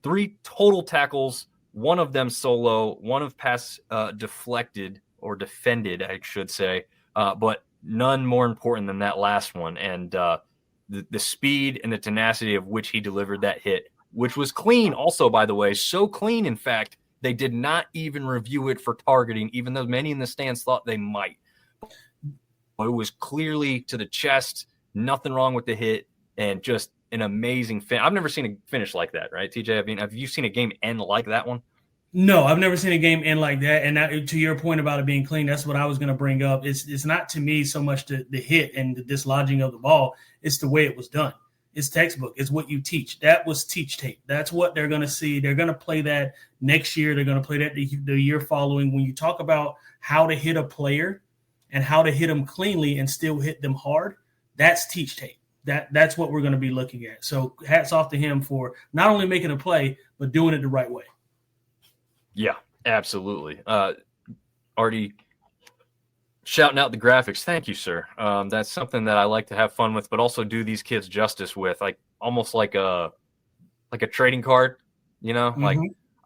Speaker 1: 3 total tackles, one of them solo, one of pass deflected or defended, I should say, but none more important than that last one. And the speed and the tenacity of which he delivered that hit, which was clean also, by the way, so clean, in fact, they did not even review it for targeting, even though many in the stands thought they might. But it was clearly to the chest, nothing wrong with the hit, and just an amazing finish. I've never seen a finish like that, right, TJ? I mean, have you seen a game end like that one?
Speaker 4: No, I've never seen a game end like that. And that, to your point about it being clean, that's what I was going to bring up. It's not, to me, so much the hit and the dislodging of the ball. It's the way it was done. It's textbook. It's what you teach. That was teach tape. That's what they're going to see. They're going to play that next year. They're going to play that the year following. When you talk about how to hit a player and how to hit them cleanly and still hit them hard, that's teach tape. That's what we're going to be looking at. So hats off to him for not only making a play, but doing it the right way.
Speaker 1: Yeah, absolutely. Already shouting out the graphics. Thank you, sir. That's something that I like to have fun with, but also do these kids justice with, like almost like a trading card, Mm-hmm. Like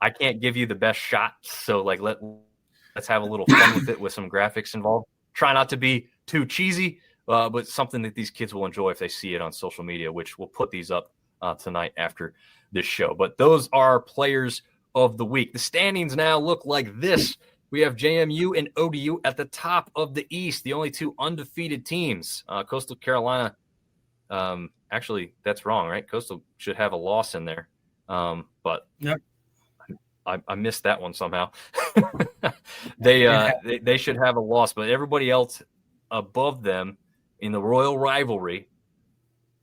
Speaker 1: I can't give you the best shot, so like let's have a little fun with it with some graphics involved. Try not to be too cheesy, but something that these kids will enjoy if they see it on social media, which we'll put these up tonight after this show. But those are players of the week. The standings now look like this. We have JMU and ODU at the top of the East, the only two undefeated teams. Coastal Carolina, actually, that's wrong, right? Coastal should have a loss in there. But
Speaker 4: yep.
Speaker 1: I missed that one somehow. They should have a loss, but everybody else above them in the Royal Rivalry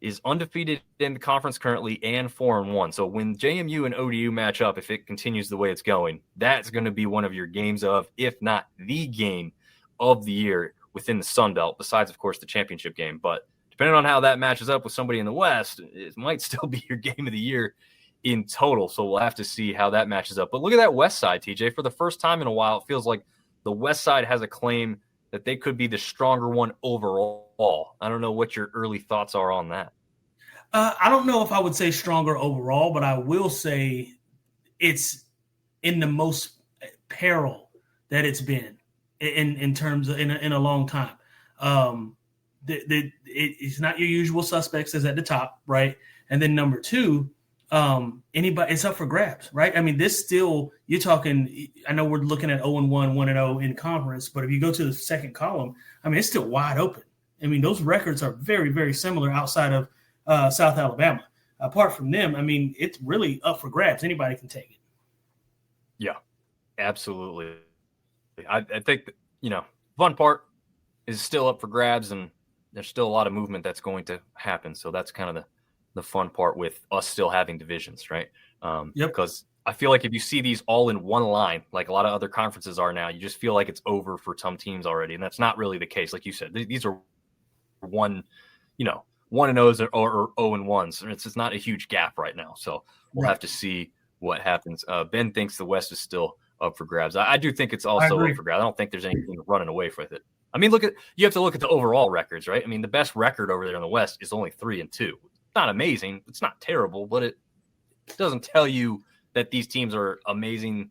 Speaker 1: is undefeated in the conference currently and 4-1. So when JMU and ODU match up, if it continues the way it's going, that's going to be one of your games of, if not the game of the year within the Sun Belt, besides, of course, the championship game. But depending on how that matches up with somebody in the West, it might still be your game of the year in total. So we'll have to see how that matches up. But look at that West side, TJ. For the first time in a while, it feels like the West side has a claim that they could be the stronger one overall. I don't know what your early thoughts are on that.
Speaker 4: I don't know if I would say stronger overall, but I will say it's in the most peril that it's been in terms of in a long time. It's not your usual suspects is at the top, right? And then number two, anybody, it's up for grabs, right? I mean, this still, you're talking, I know we're looking at 0-1, 1-0 in conference, but if you go to the second column, I mean, it's still wide open. I mean, those records are very, very similar outside of South Alabama. Apart from them, I mean, it's really up for grabs. Anybody can take it.
Speaker 1: Yeah, absolutely. I think, fun part is still up for grabs, and there's still a lot of movement that's going to happen. So that's kind of the fun part with us still having divisions, right?
Speaker 4: Yep.
Speaker 1: Because I feel like if you see these all in one line, like a lot of other conferences are now, you just feel like it's over for some teams already. And that's not really the case. Like you said, these are 1-0s or 0-1s. It's just not a huge gap right now. So we'll have to see what happens. Ben thinks the West is still up for grabs. I do think it's also up for grabs. I don't think there's anything running away with it. I mean, you have to look at the overall records, right? I mean, the best record over there in the West is only 3-2. Not amazing. It's not terrible, but it doesn't tell you that these teams are amazing,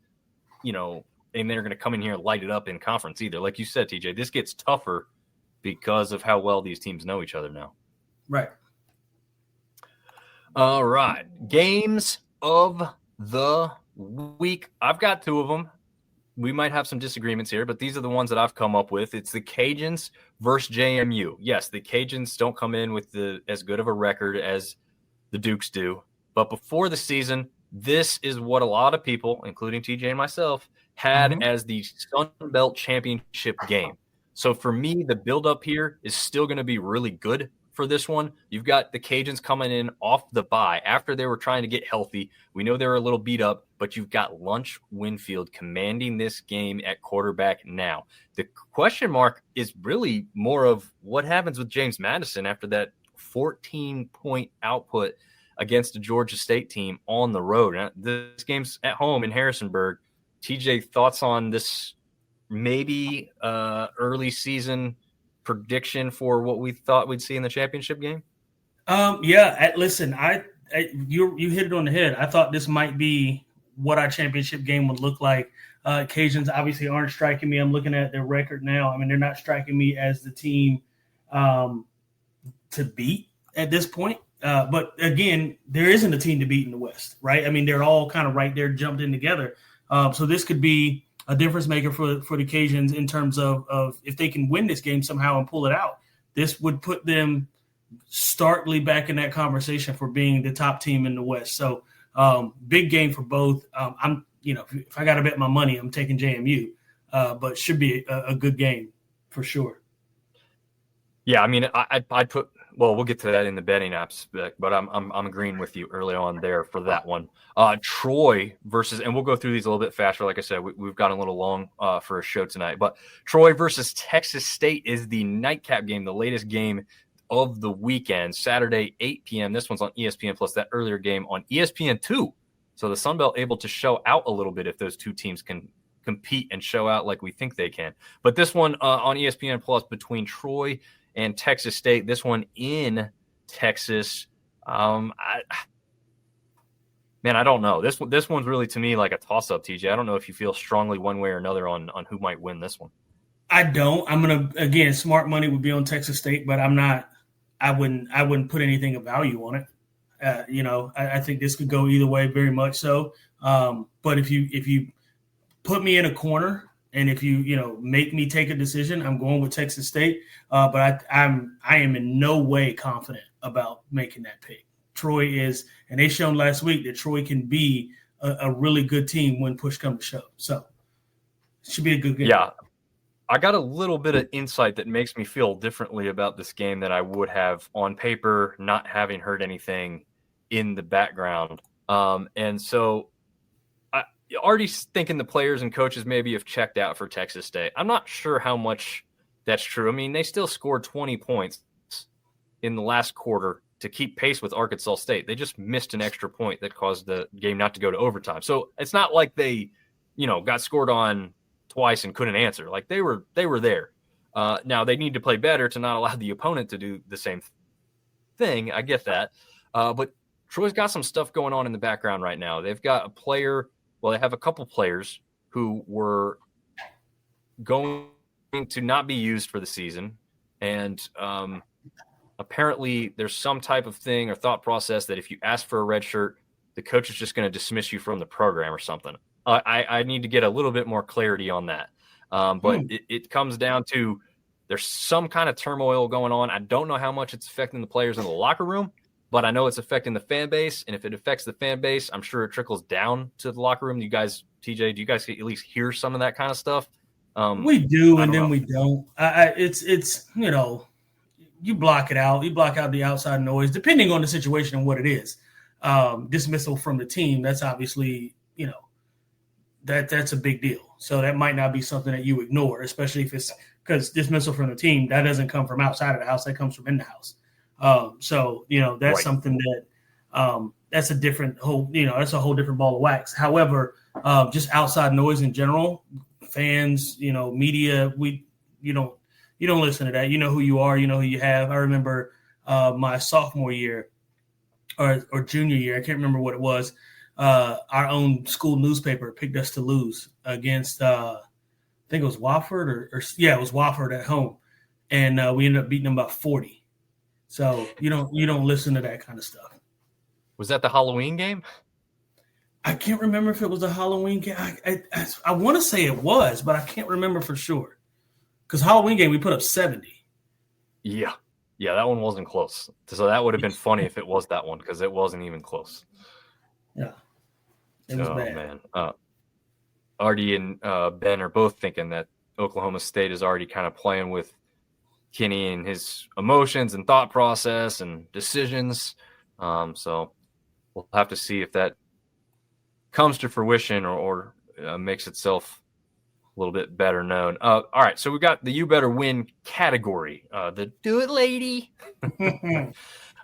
Speaker 1: and they're going to come in here and light it up in conference either. Like you said, TJ, this gets tougher because of how well these teams know each other now.
Speaker 4: Right.
Speaker 1: All right. Games of the week. I've got two of them. We might have some disagreements here, but these are the ones that I've come up with. It's the Cajuns versus JMU. Yes, the Cajuns don't come in with as good of a record as the Dukes do. But before the season, this is what a lot of people, including TJ and myself, had as the Sun Belt Championship game. So for me, the build-up here is still going to be really good for this one. You've got the Cajuns coming in off the bye after they were trying to get healthy. We know they were a little beat up, but you've got Lunch Winfield commanding this game at quarterback now. The question mark is really more of what happens with James Madison after that 14-point output against the Georgia State team on the road. Now, this game's at home in Harrisonburg. TJ, thoughts on this maybe early season prediction for what we thought we'd see in the championship game?
Speaker 4: Listen, you hit it on the head. I thought this might be what our championship game would look like. Cajuns obviously aren't striking me. I'm looking at their record now. I mean, they're not striking me as the team to beat at this point. But again, there isn't a team to beat in the West, right? I mean, they're all kind of right there, jumped in together. So this could be a difference maker for the Cajuns in terms of if they can win this game somehow and pull it out. This would put them starkly back in that conversation for being the top team in the West. So big game for both. If I got to bet my money, I'm taking JMU, but should be a good game for sure.
Speaker 1: Yeah, I mean, I'd put. Well, we'll get to that in the betting aspect, but I'm agreeing with you early on there for that one. Troy versus, and we'll go through these a little bit faster. Like I said, we've gotten a little long for a show tonight, but Troy versus Texas State is the nightcap game, the latest game of the weekend, Saturday, 8 p.m. This one's on ESPN Plus, that earlier game on ESPN2. So the Sun Belt able to show out a little bit if those two teams can compete and show out like we think they can. But this one on ESPN Plus between Troy and Texas State, this one in Texas. I don't know. This one's really, to me, like a toss-up, TJ. I don't know if you feel strongly one way or another on who might win this one.
Speaker 4: I don't. I'm going to, again, smart money would be on Texas State, but I wouldn't put anything of value on it. I think this could go either way, very much so. But if you put me in a corner and if you make me take a decision, I'm going with Texas State. But I am in no way confident about making that pick. Troy is, and they shown last week that Troy can be a really good team when push comes to shove. So it should be a good game.
Speaker 1: Yeah. I got a little bit of insight that makes me feel differently about this game than I would have on paper, not having heard anything in the background. And so I already thinking the players and coaches maybe have checked out for Texas State. I'm not sure how much that's true. I mean, they still scored 20 points in the last quarter to keep pace with Arkansas State. They just missed an extra point that caused the game not to go to overtime. So it's not like they, got scored on twice and couldn't answer. Like they were there. Now they need to play better to not allow the opponent to do the same thing. I get that. But Troy's got some stuff going on in the background right now. They've got they have a couple players who were going to not be used for the season. And apparently there's some type of thing or thought process that if you ask for a red shirt, the coach is just going to dismiss you from the program or something. I need to get a little bit more clarity on that. But it comes down to there's some kind of turmoil going on. I don't know how much it's affecting the players in the locker room, but I know it's affecting the fan base. And if it affects the fan base, I'm sure it trickles down to the locker room. You guys, TJ, do you guys at least hear some of that kind of stuff?
Speaker 4: We do, and then we don't. It's you block it out. You block out the outside noise, depending on the situation and what it is. Dismissal from the team, that's obviously, that's a big deal. So that might not be something that you ignore, especially if it's because dismissal from the team, that doesn't come from outside of the house. That comes from in the house. So that's right. Something that that's a different whole, that's a whole different ball of wax. However, just outside noise in general, fans, media, you don't listen to that. You know who you are, you know who you have. I remember my sophomore year or junior year, I can't remember what it was. Our own school newspaper picked us to lose against, I think it was Wofford it was Wofford at home. And we ended up beating them by 40. So you don't listen to that kind of stuff.
Speaker 1: Was that the Halloween game?
Speaker 4: I can't remember if it was a Halloween game. I want to say it was, but I can't remember for sure. Because Halloween game, we put up 70.
Speaker 1: Yeah, that one wasn't close. So that would have been funny if it was that one because it wasn't even close.
Speaker 4: Yeah, it was bad.
Speaker 1: Man. Artie and Ben are both thinking that Oklahoma State is already kind of playing with Kenny and his emotions and thought process and decisions. So we'll have to see if that comes to fruition or makes itself a little bit better known. All right, so we got the You Better Win category, the Do It Lady.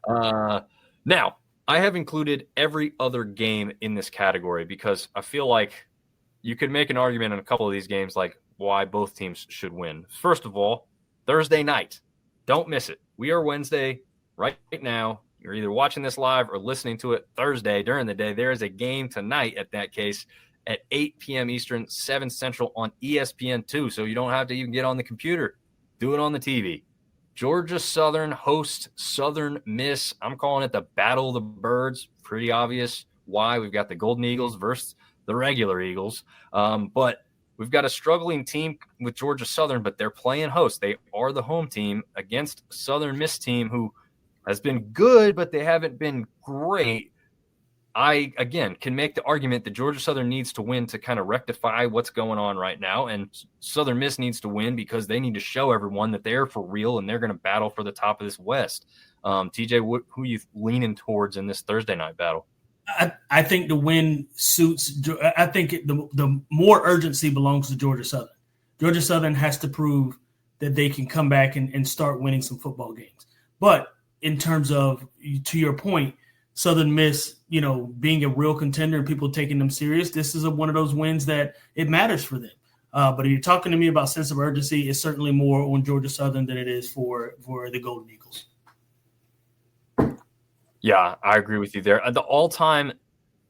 Speaker 1: Now, I have included every other game in this category because I feel like you could make an argument in a couple of these games like why both teams should win. First of all, Thursday night. Don't miss it. We are Wednesday right now. You're either watching this live or listening to it Thursday during the day. There is a game tonight at that case at 8 p.m. Eastern, 7 Central on ESPN2. So you don't have to even get on the computer. Do it on the TV. Georgia Southern hosts Southern Miss. I'm calling it the Battle of the Birds. Pretty obvious why. We've got the Golden Eagles versus the regular Eagles. But we've got a struggling team with Georgia Southern, but they're playing host. They are the home team against Southern Miss team who has been good, but they haven't been great. I, again, can make the argument that Georgia Southern needs to win to kind of rectify what's going on right now, and Southern Miss needs to win because they need to show everyone that they're for real and they're going to battle for the top of this West. TJ, who are you leaning towards in this Thursday night battle?
Speaker 4: I think the win suits – I think the more urgency belongs to Georgia Southern. Georgia Southern has to prove that they can come back and start winning some football games. But in terms of, to your point, Southern Miss, being a real contender and people taking them serious, this is one of those wins that it matters for them. But if you're talking to me about sense of urgency, it's certainly more on Georgia Southern than it is for the Golden Eagles.
Speaker 1: Yeah, I agree with you there. The all-time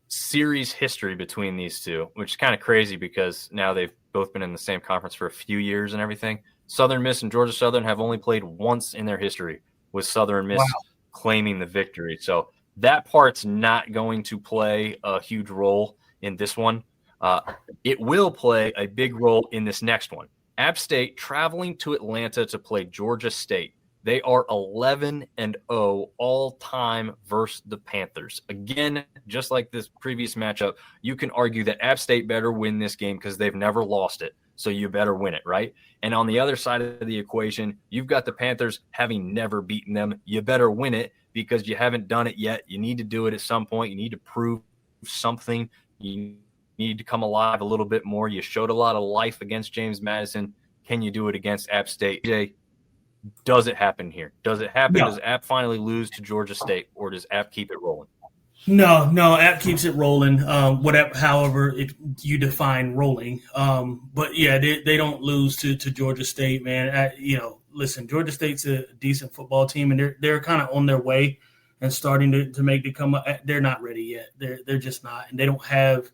Speaker 1: series history between these two, which is kind of crazy because now they've both been in the same conference for a few years and everything. Southern Miss and Georgia Southern have only played once in their history, with Southern Miss claiming the victory. So that part's not going to play a huge role in this one. It will play a big role in this next one. App State traveling to Atlanta to play Georgia State. They are 11-0 all time versus the Panthers. Again, just like this previous matchup, you can argue that App State better win this game because they've never lost it. So you better win it, right? And on the other side of the equation, you've got the Panthers having never beaten them. You better win it because you haven't done it yet. You need to do it at some point. You need to prove something. You need to come alive a little bit more. You showed a lot of life against James Madison. Can you do it against App State? Jay, does it happen here? Does it happen?
Speaker 4: No.
Speaker 1: Does App finally lose to Georgia State, or does App keep it rolling?
Speaker 4: No, App keeps it rolling. However you define rolling. But yeah, they don't lose to Georgia State, man. Listen, Georgia State's a decent football team, and they're kind of on their way and starting to make the come up. They're not ready yet. They're just not, and they don't have.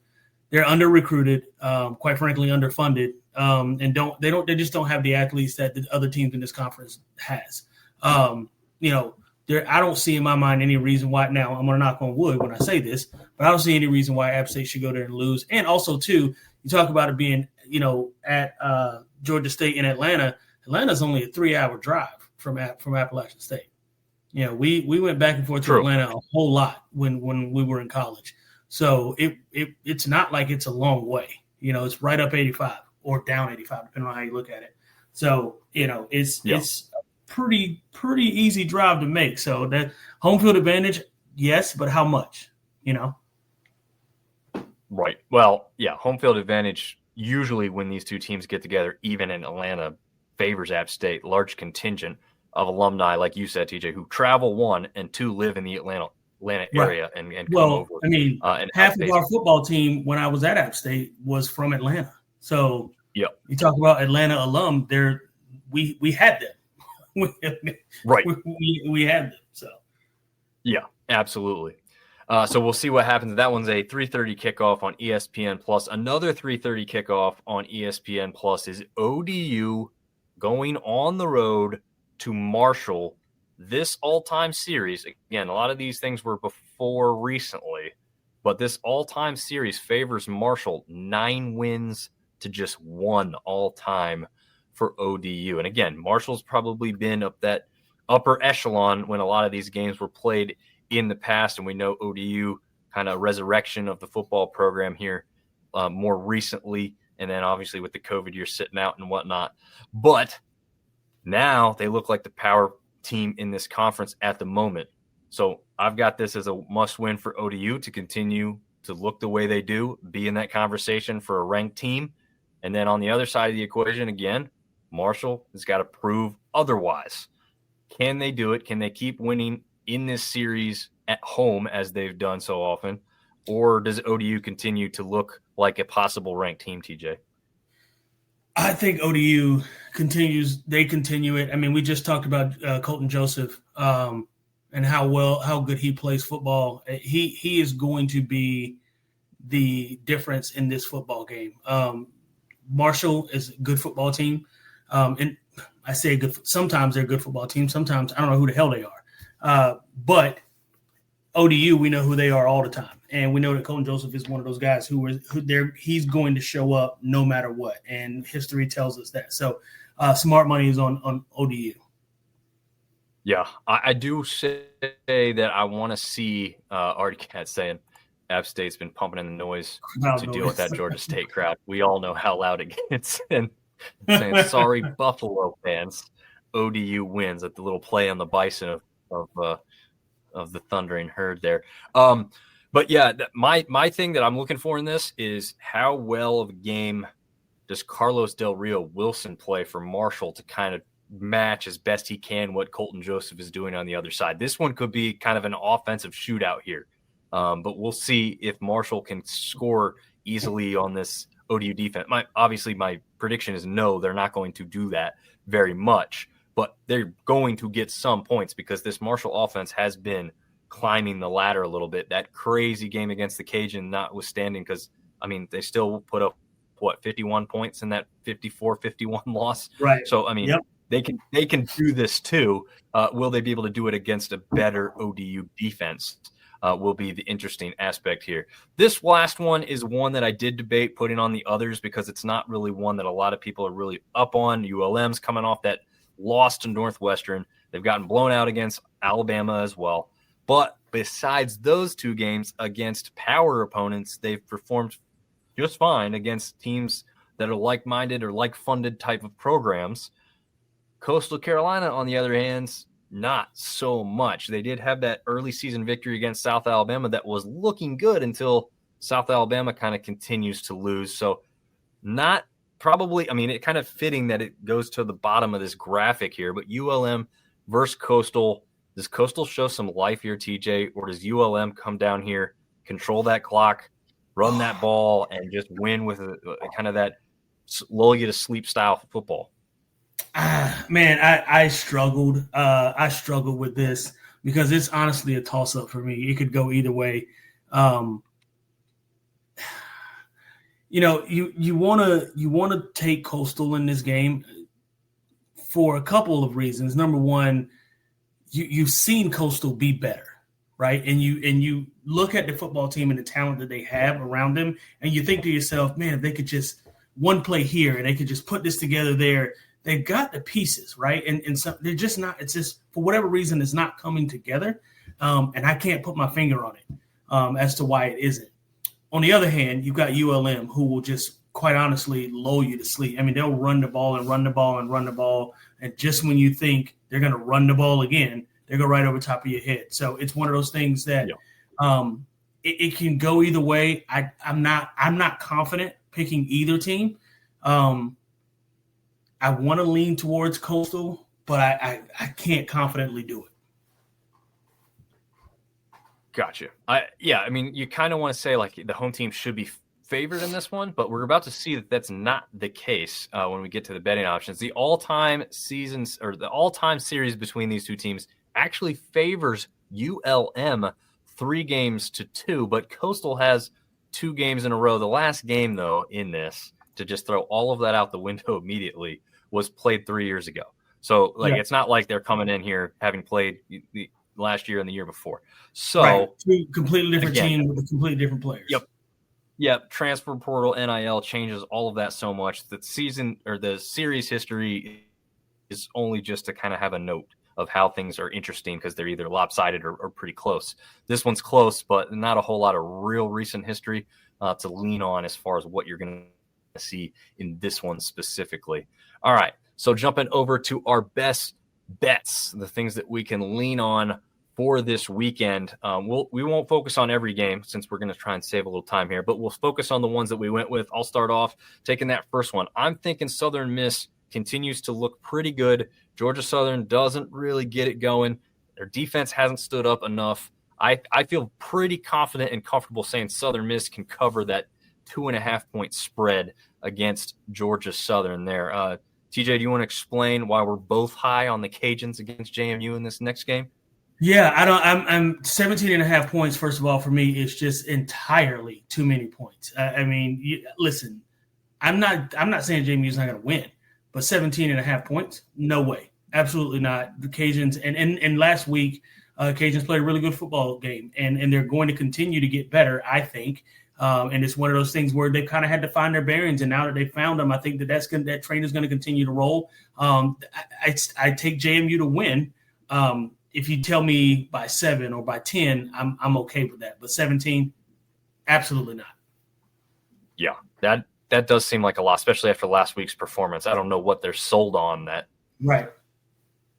Speaker 4: They're under recruited, quite frankly, underfunded, and they just don't have the athletes that the other teams in this conference has. I don't see in my mind any reason why. Now I'm going to knock on wood when I say this, but I don't see any reason why App State should go there and lose. And also, too, you talk about it being, at Georgia State in Atlanta. Atlanta's only a 3-hour drive from Appalachian State. We went back and forth to Atlanta a whole lot when we were in college. So it's not like it's a long way. It's right up 85 or down 85, depending on how you look at it. So, it's pretty easy drive to make. So that home field advantage, yes, but how much,
Speaker 1: Right. Well, yeah, home field advantage usually when these two teams get together, even in Atlanta, favors App State. Large contingent of alumni, like you said, TJ, who travel, 1, and 2 live in the Atlanta area and come over.
Speaker 4: And half of our football team when I was at App State was from Atlanta. So you talk about Atlanta alum, we had them.
Speaker 1: Right.
Speaker 4: We had them. So
Speaker 1: yeah, absolutely. So we'll see what happens. That one's a 3:30 kickoff on ESPN Plus. Another 3:30 kickoff on ESPN Plus is ODU going on the road to Marshall. This all-time series, again, a lot of these things were before recently, but this all-time series favors Marshall 9 wins to just 1 all-time for ODU. And again, Marshall's probably been up that upper echelon when a lot of these games were played in the past, and we know ODU kind of resurrection of the football program here more recently, and then obviously with the COVID year sitting out and whatnot. But now they look like the power team in this conference at the moment. So I've got this as a must-win for ODU to continue to look the way they do, be in that conversation for a ranked team. And then on the other side of the equation, again, Marshall has got to prove otherwise. Can they do it? Can they keep winning in this series at home as they've done so often? Or does ODU continue to look like a possible ranked team, TJ?
Speaker 4: I think ODU continue it. I mean, we just talked about Colton Joseph and how good he plays football. He is going to be the difference in this football game. Marshall is a good football team. And I say good. Sometimes they're a good football team. Sometimes I don't know who the hell they are. But ODU, we know who they are all the time, and we know that Colton Joseph is one of those guys he's going to show up no matter what, and history tells us that. So, smart money is on ODU.
Speaker 1: Yeah, I do say that I want to see Artie Cat saying App State's been pumping in the noise to deal with that Georgia State crowd. We all know how loud it gets, and saying sorry, Buffalo fans. ODU wins at the little play on the bison of the thundering herd there. But yeah, my thing that I'm looking for in this is how well of a game does Carlos Del Rio Wilson play for Marshall to kind of match as best he can what Colton Joseph is doing on the other side. This one could be kind of an offensive shootout here. But we'll see if Marshall can score easily on this ODU defense. Obviously, my prediction is no, they're not going to do that very much. But they're going to get some points because this Marshall offense has been climbing the ladder a little bit. That crazy game against the Cajun notwithstanding, because, I mean, they still put up, 51 points in that 54-51 loss?
Speaker 4: Right.
Speaker 1: So, I mean, they can do this too. Will they be able to do it against a better ODU defense? will be the interesting aspect here. This last one is one that I did debate putting on the others because it's not really one that a lot of people are really up on. ULM's coming off that loss to Northwestern. They've gotten blown out against Alabama as well. But besides those two games against power opponents, they've performed just fine against teams that are like-minded or like-funded type of programs. Coastal Carolina, on the other hand, not so much. They did have that early season victory against South Alabama that was looking good until South Alabama kind of continues to lose. So not probably, I mean, it kind of fitting that it goes to the bottom of this graphic here, but ULM versus Coastal. Does Coastal show some life here, TJ, or does ULM come down here, control that clock, run that ball, and just win with a kind of that lull you to sleep style football?
Speaker 4: Man, I struggled. I struggled with this because it's honestly a toss-up for me. It could go either way. You wanna take Coastal in this game for a couple of reasons. Number one, you've seen Coastal be better, right? And you look at the football team and the talent that they have around them, and you think to yourself, man, if they could just one play here and they could just put this together there. They've got the pieces, right? And so they're just not – it's just for whatever reason it's not coming together, and I can't put my finger on it as to why it isn't. On the other hand, you've got ULM who will just quite honestly lull you to sleep. I mean, they'll run the ball and run the ball and run the ball, and just when you think they're going to run the ball again, they go right over top of your head. So it's one of those things that it can go either way. I'm not confident picking either team. I want to lean towards Coastal, but I can't confidently do it.
Speaker 1: Gotcha. I mean, you kind of want to say like the home team should be favored in this one, but we're about to see that that's not the case when we get to the betting options. The all-time seasons or the all-time series between these two teams actually favors ULM 3-2, but Coastal has 2 games in a row. The last game, though, in this, to just throw all of that out the window immediately, was played 3 years ago. So, It's not like they're coming in here having played the last year and the year before. So,
Speaker 4: right. 2 completely different teams with completely different players.
Speaker 1: Yep. Transfer portal, NIL changes all of that so much that season or the series history is only just to kind of have a note of how things are interesting because they're either lopsided or pretty close. This one's close, but not a whole lot of real recent history to lean on as far as what you're going to see in this one specifically. All right, so jumping over to our best bets, the things that we can lean on for this weekend. We won't focus on every game since we're going to try and save a little time here, but we'll focus on the ones that we went with. I'll start off taking that first one. I'm thinking Southern Miss continues to look pretty good. Georgia Southern doesn't really get it going. Their defense hasn't stood up enough. I feel pretty confident and comfortable saying Southern Miss can cover that 2.5-point spread against Georgia Southern there. TJ, do you want to explain why we're both high on the Cajuns against JMU in this next game?
Speaker 4: Yeah, I'm 17.5 points. First of all, for me, it's just entirely too many points. I mean, listen, I'm not saying JMU's not going to win, but 17.5 points, no way, absolutely not. The Cajuns and last week, Cajuns played a really good football game, and they're going to continue to get better, I think. And it's one of those things where they kind of had to find their bearings, and now that they found them, I think that train is going to continue to roll. I take JMU to win. If you tell me by 7 or by 10, I'm okay with that. But 17, absolutely not.
Speaker 1: Yeah, that does seem like a lot, especially after last week's performance. I don't know what they're sold on that.
Speaker 4: Right.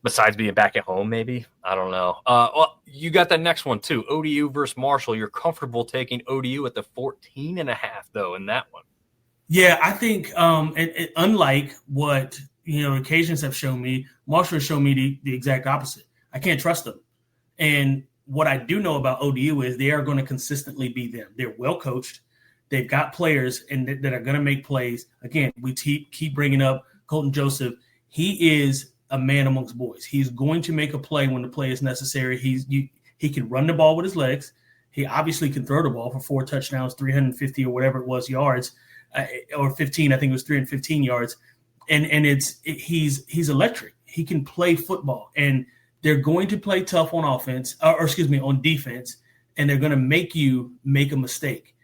Speaker 1: Besides being back at home, maybe. I don't know. Well, you got that next one, too. ODU versus Marshall. You're comfortable taking ODU at the 14.5, though, in that one.
Speaker 4: Yeah, I think unlike what the Cajuns have shown me, Marshall has shown me the exact opposite. I can't trust them. And what I do know about ODU is they are going to consistently be them. They're well coached. They've got players that are going to make plays. Again, we keep bringing up Colton Joseph. He is a man amongst boys. He's going to make a play when the play is necessary. He can run the ball with his legs. He obviously can throw the ball for 4 touchdowns, 350 or whatever it was yards, or 15. I think it was 315 yards. And he's electric. He can play football, and they're going to play tough on offense, on defense. and they're going to make you make a mistake.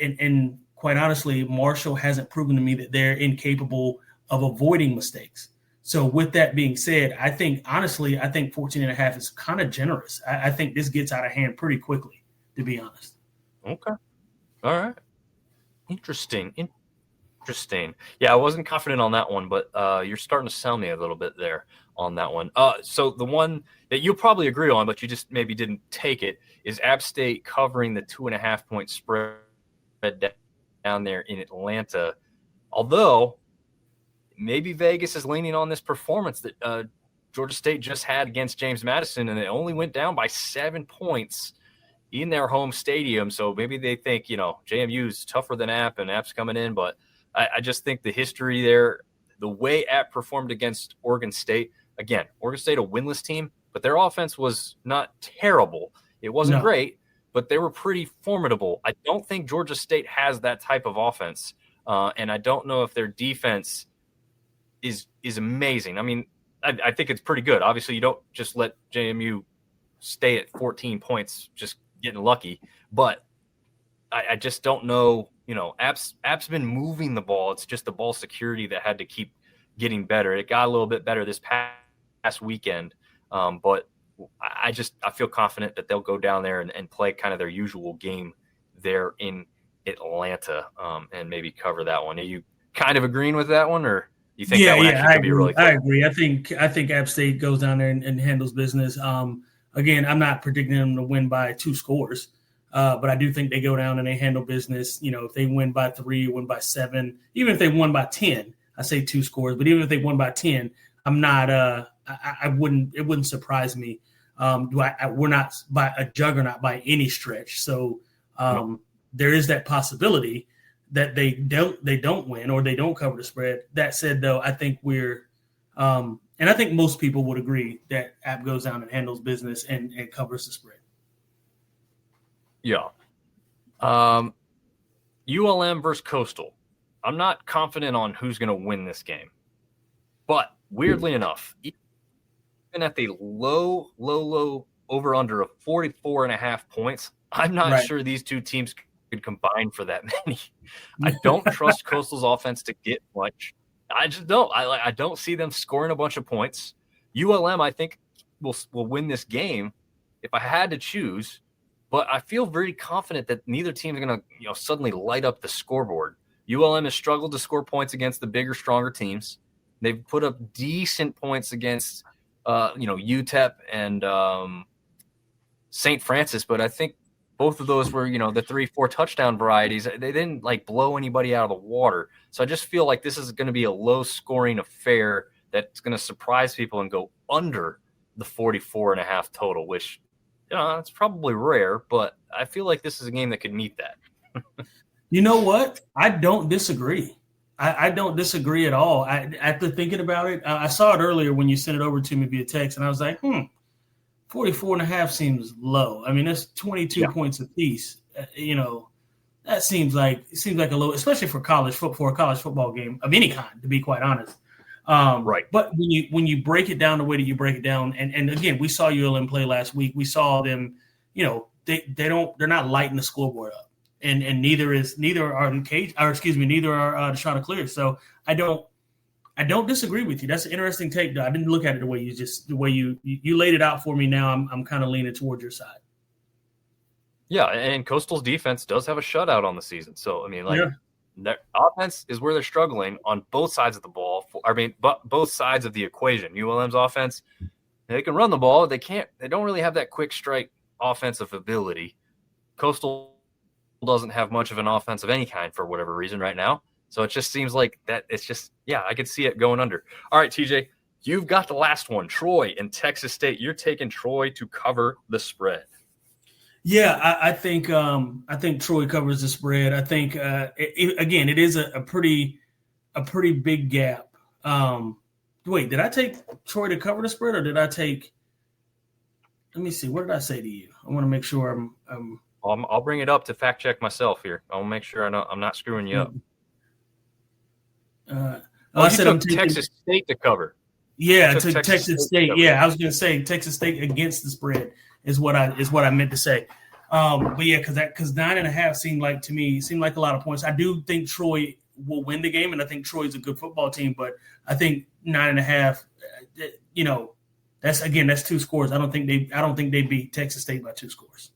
Speaker 4: And quite honestly, Marshall hasn't proven to me that they're incapable of avoiding mistakes. So with that being said, I think 14.5 is kind of generous. I think this gets out of hand pretty quickly, to be honest.
Speaker 1: Okay. All right. Interesting. Yeah, I wasn't confident on that one, but you're starting to sell me a little bit there on that one. So the one that you'll probably agree on, but you just maybe didn't take it, is App State covering the 2.5 point spread down there in Atlanta. Although maybe Vegas is leaning on this performance that Georgia State just had against James Madison, and they only went down by 7 points in their home stadium. So maybe they think, JMU is tougher than App, and App's coming in. But I just think the history there, the way App performed against Oregon State, again, Oregon State a winless team, but their offense was not terrible. It wasn't great, but they were pretty formidable. I don't think Georgia State has that type of offense, and I don't know if their defense is amazing. I mean, I think it's pretty good. Obviously, you don't just let JMU stay at 14 points just getting lucky, but I just don't know. App's been moving the ball. It's just the ball security that had to keep getting better. It got a little bit better this past weekend, but I feel confident that they'll go down there and play kind of their usual game there in Atlanta, and maybe cover that one. Are you kind of agreeing with that one, or you think that one actually could be really close?
Speaker 4: I agree. I think App State goes down there and handles business. Again, I'm not predicting them to win by 2 scores, but I do think they go down and they handle business. If they win by 3, win by 7, even if they won by 10, I say 2 scores, but even if they won by 10, I'm not. It wouldn't surprise me. We're not by a juggernaut by any stretch. So there is that possibility that they don't win or they don't cover the spread. That said, though, I think we're and I think most people would agree that App goes down and handles business and covers the spread.
Speaker 1: Yeah. ULM versus Coastal. I'm not confident on who's going to win this game. But weirdly enough, even at the low over-under of 44.5 points, I'm not sure these two teams could combine for that many. I don't trust Coastal's offense to get much. I just don't. I don't see them scoring a bunch of points. ULM, I think, will win this game if I had to choose. But I feel very confident that neither team is going to suddenly light up the scoreboard. ULM has struggled to score points against the bigger, stronger teams. They've put up decent points against UTEP and St. Francis, but I think both of those were, the 3-4 touchdown varieties. They didn't blow anybody out of the water. So I just feel like this is going to be a low scoring affair that's going to surprise people and go under the 44.5 total, which, it's probably rare, but I feel like this is a game that could meet that.
Speaker 4: You know what? I don't disagree. I don't disagree at all. After thinking about it, I saw it earlier when you sent it over to me via text, and I was like, 44.5 seems low. I mean, that's 22 points apiece. That seems like a low, especially for a college football game of any kind, to be quite honest.
Speaker 1: Right.
Speaker 4: But when you break it down the way that you break it down, and again, we saw ULM play last week. We saw them, they're not lighting the scoreboard up. And neither are Deshaun Clear. So I don't disagree with you. That's an interesting take, though. I didn't look at it the way you laid it out for me. Now I'm kind of leaning towards your side.
Speaker 1: Yeah, and Coastal's defense does have a shutout on the season. So their offense is where they're struggling on both sides of the ball. Both sides of the equation. ULM's offense, they can run the ball. They don't really have that quick strike offensive ability. Coastal doesn't have much of an offense of any kind for whatever reason right now. So it just seems like that it's just, I could see it going under. All right, TJ, you've got the last one. Troy and Texas State. You're taking Troy to cover the spread.
Speaker 4: Yeah, I think Troy covers the spread. I think it is a pretty big gap. Wait, did I take Troy to cover the spread, or did I take? Let me see. What did I say to you? I want to make sure
Speaker 1: I'll bring it up to fact check myself here. I'll make sure I'm not screwing you up.
Speaker 4: I said I'm
Speaker 1: taking Texas State to cover.
Speaker 4: Yeah, to Texas State. Yeah, I was going to say Texas State against the spread is what I meant to say. But yeah, because 9.5 seemed like a lot of points. I do think Troy will win the game, and I think Troy's a good football team. But I think 9.5, that's 2 scores. I don't think they beat Texas State by 2 scores.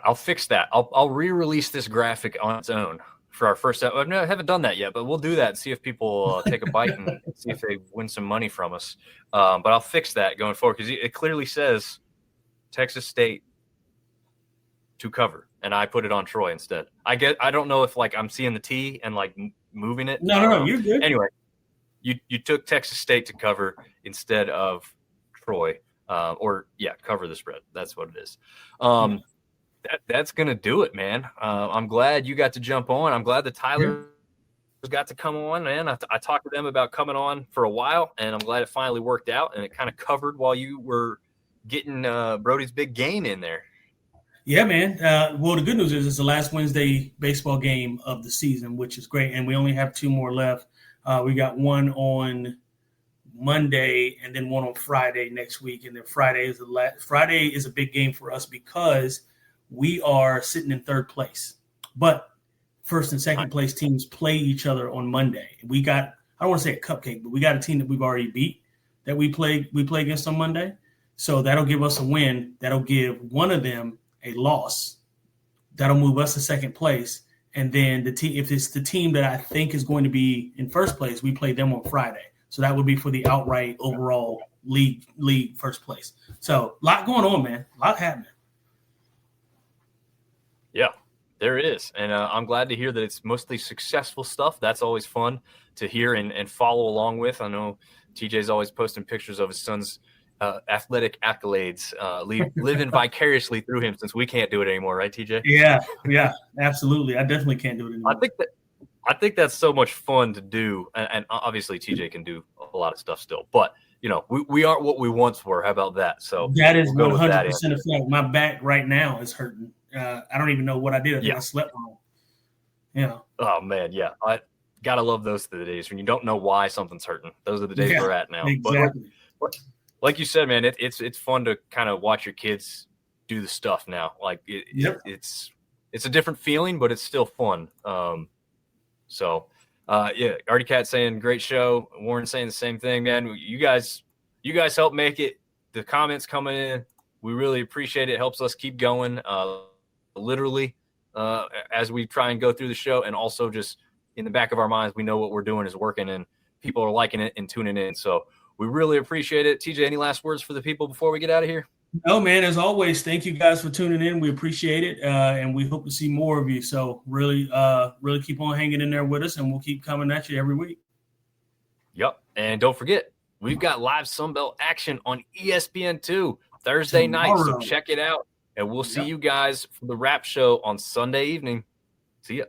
Speaker 1: I'll fix that. I'll re-release this graphic on its own for our first. I haven't done that yet, but we'll do that and see if people take a bite and see if they win some money from us. But I'll fix that going forward because it clearly says Texas State to cover, and I put it on Troy instead. I don't know if I'm seeing the T and moving it.
Speaker 4: No, you're good.
Speaker 1: Anyway, you took Texas State to cover instead of Troy, cover the spread. That's what it is. That's gonna do it, man. I'm glad you got to jump on. I'm glad that Tyler got to come on, man. I talked to them about coming on for a while, and I'm glad it finally worked out, and it kind of covered while you were getting Brody's big game in there.
Speaker 4: Yeah, man. Well, the good news is it's the last Wednesday baseball game of the season, which is great, and we only have 2 more left. We got one on Monday and then one on Friday next week, and then Friday is a big game for us because we are sitting in 3rd place, but first and second place teams play each other on Monday. We got, I don't want to say a cupcake, but we got a team that we've already beat that we play against on Monday. So that'll give us a win. That'll give one of them a loss. That'll move us to 2nd place. And then if it's the team that I think is going to be in 1st place, we play them on Friday. So that would be for the outright overall league 1st place. So a lot going on, man. A lot happening.
Speaker 1: Yeah, there it is. And I'm glad to hear that it's mostly successful stuff. That's always fun to hear and follow along with. I know TJ's always posting pictures of his son's athletic accolades, living vicariously through him since we can't do it anymore, right, TJ?
Speaker 4: Yeah, absolutely. I definitely can't do it anymore.
Speaker 1: I think that's so much fun to do. And obviously TJ can do a lot of stuff still. But, we aren't what we once were. How about that? So
Speaker 4: that is 100% a fact. My back right now is hurting. I don't even know what I did. I think I slept wrong. Yeah.
Speaker 1: Oh man, yeah. I gotta love those days when you don't know why something's hurting. Those are the days we're at now.
Speaker 4: Exactly.
Speaker 1: But like you said, man, it's fun to kind of watch your kids do the stuff now. It's a different feeling, but it's still fun. Artie Cat saying great show. Warren saying the same thing, man. You guys help make it. The comments coming in, we really appreciate it. It helps us keep going. Literally, as we try and go through the show, and also just in the back of our minds, we know what we're doing is working and people are liking it and tuning in. So we really appreciate it. TJ, any last words for the people before we get out of here?
Speaker 4: No, man, as always, thank you guys for tuning in. We appreciate it. And we hope to see more of you. So really keep on hanging in there with us, and we'll keep coming at you every week.
Speaker 1: Yep. And don't forget, we've got live Sunbelt action on ESPN2 Thursday night. So check it out. And we'll see you guys for the wrap show on Sunday evening. See ya.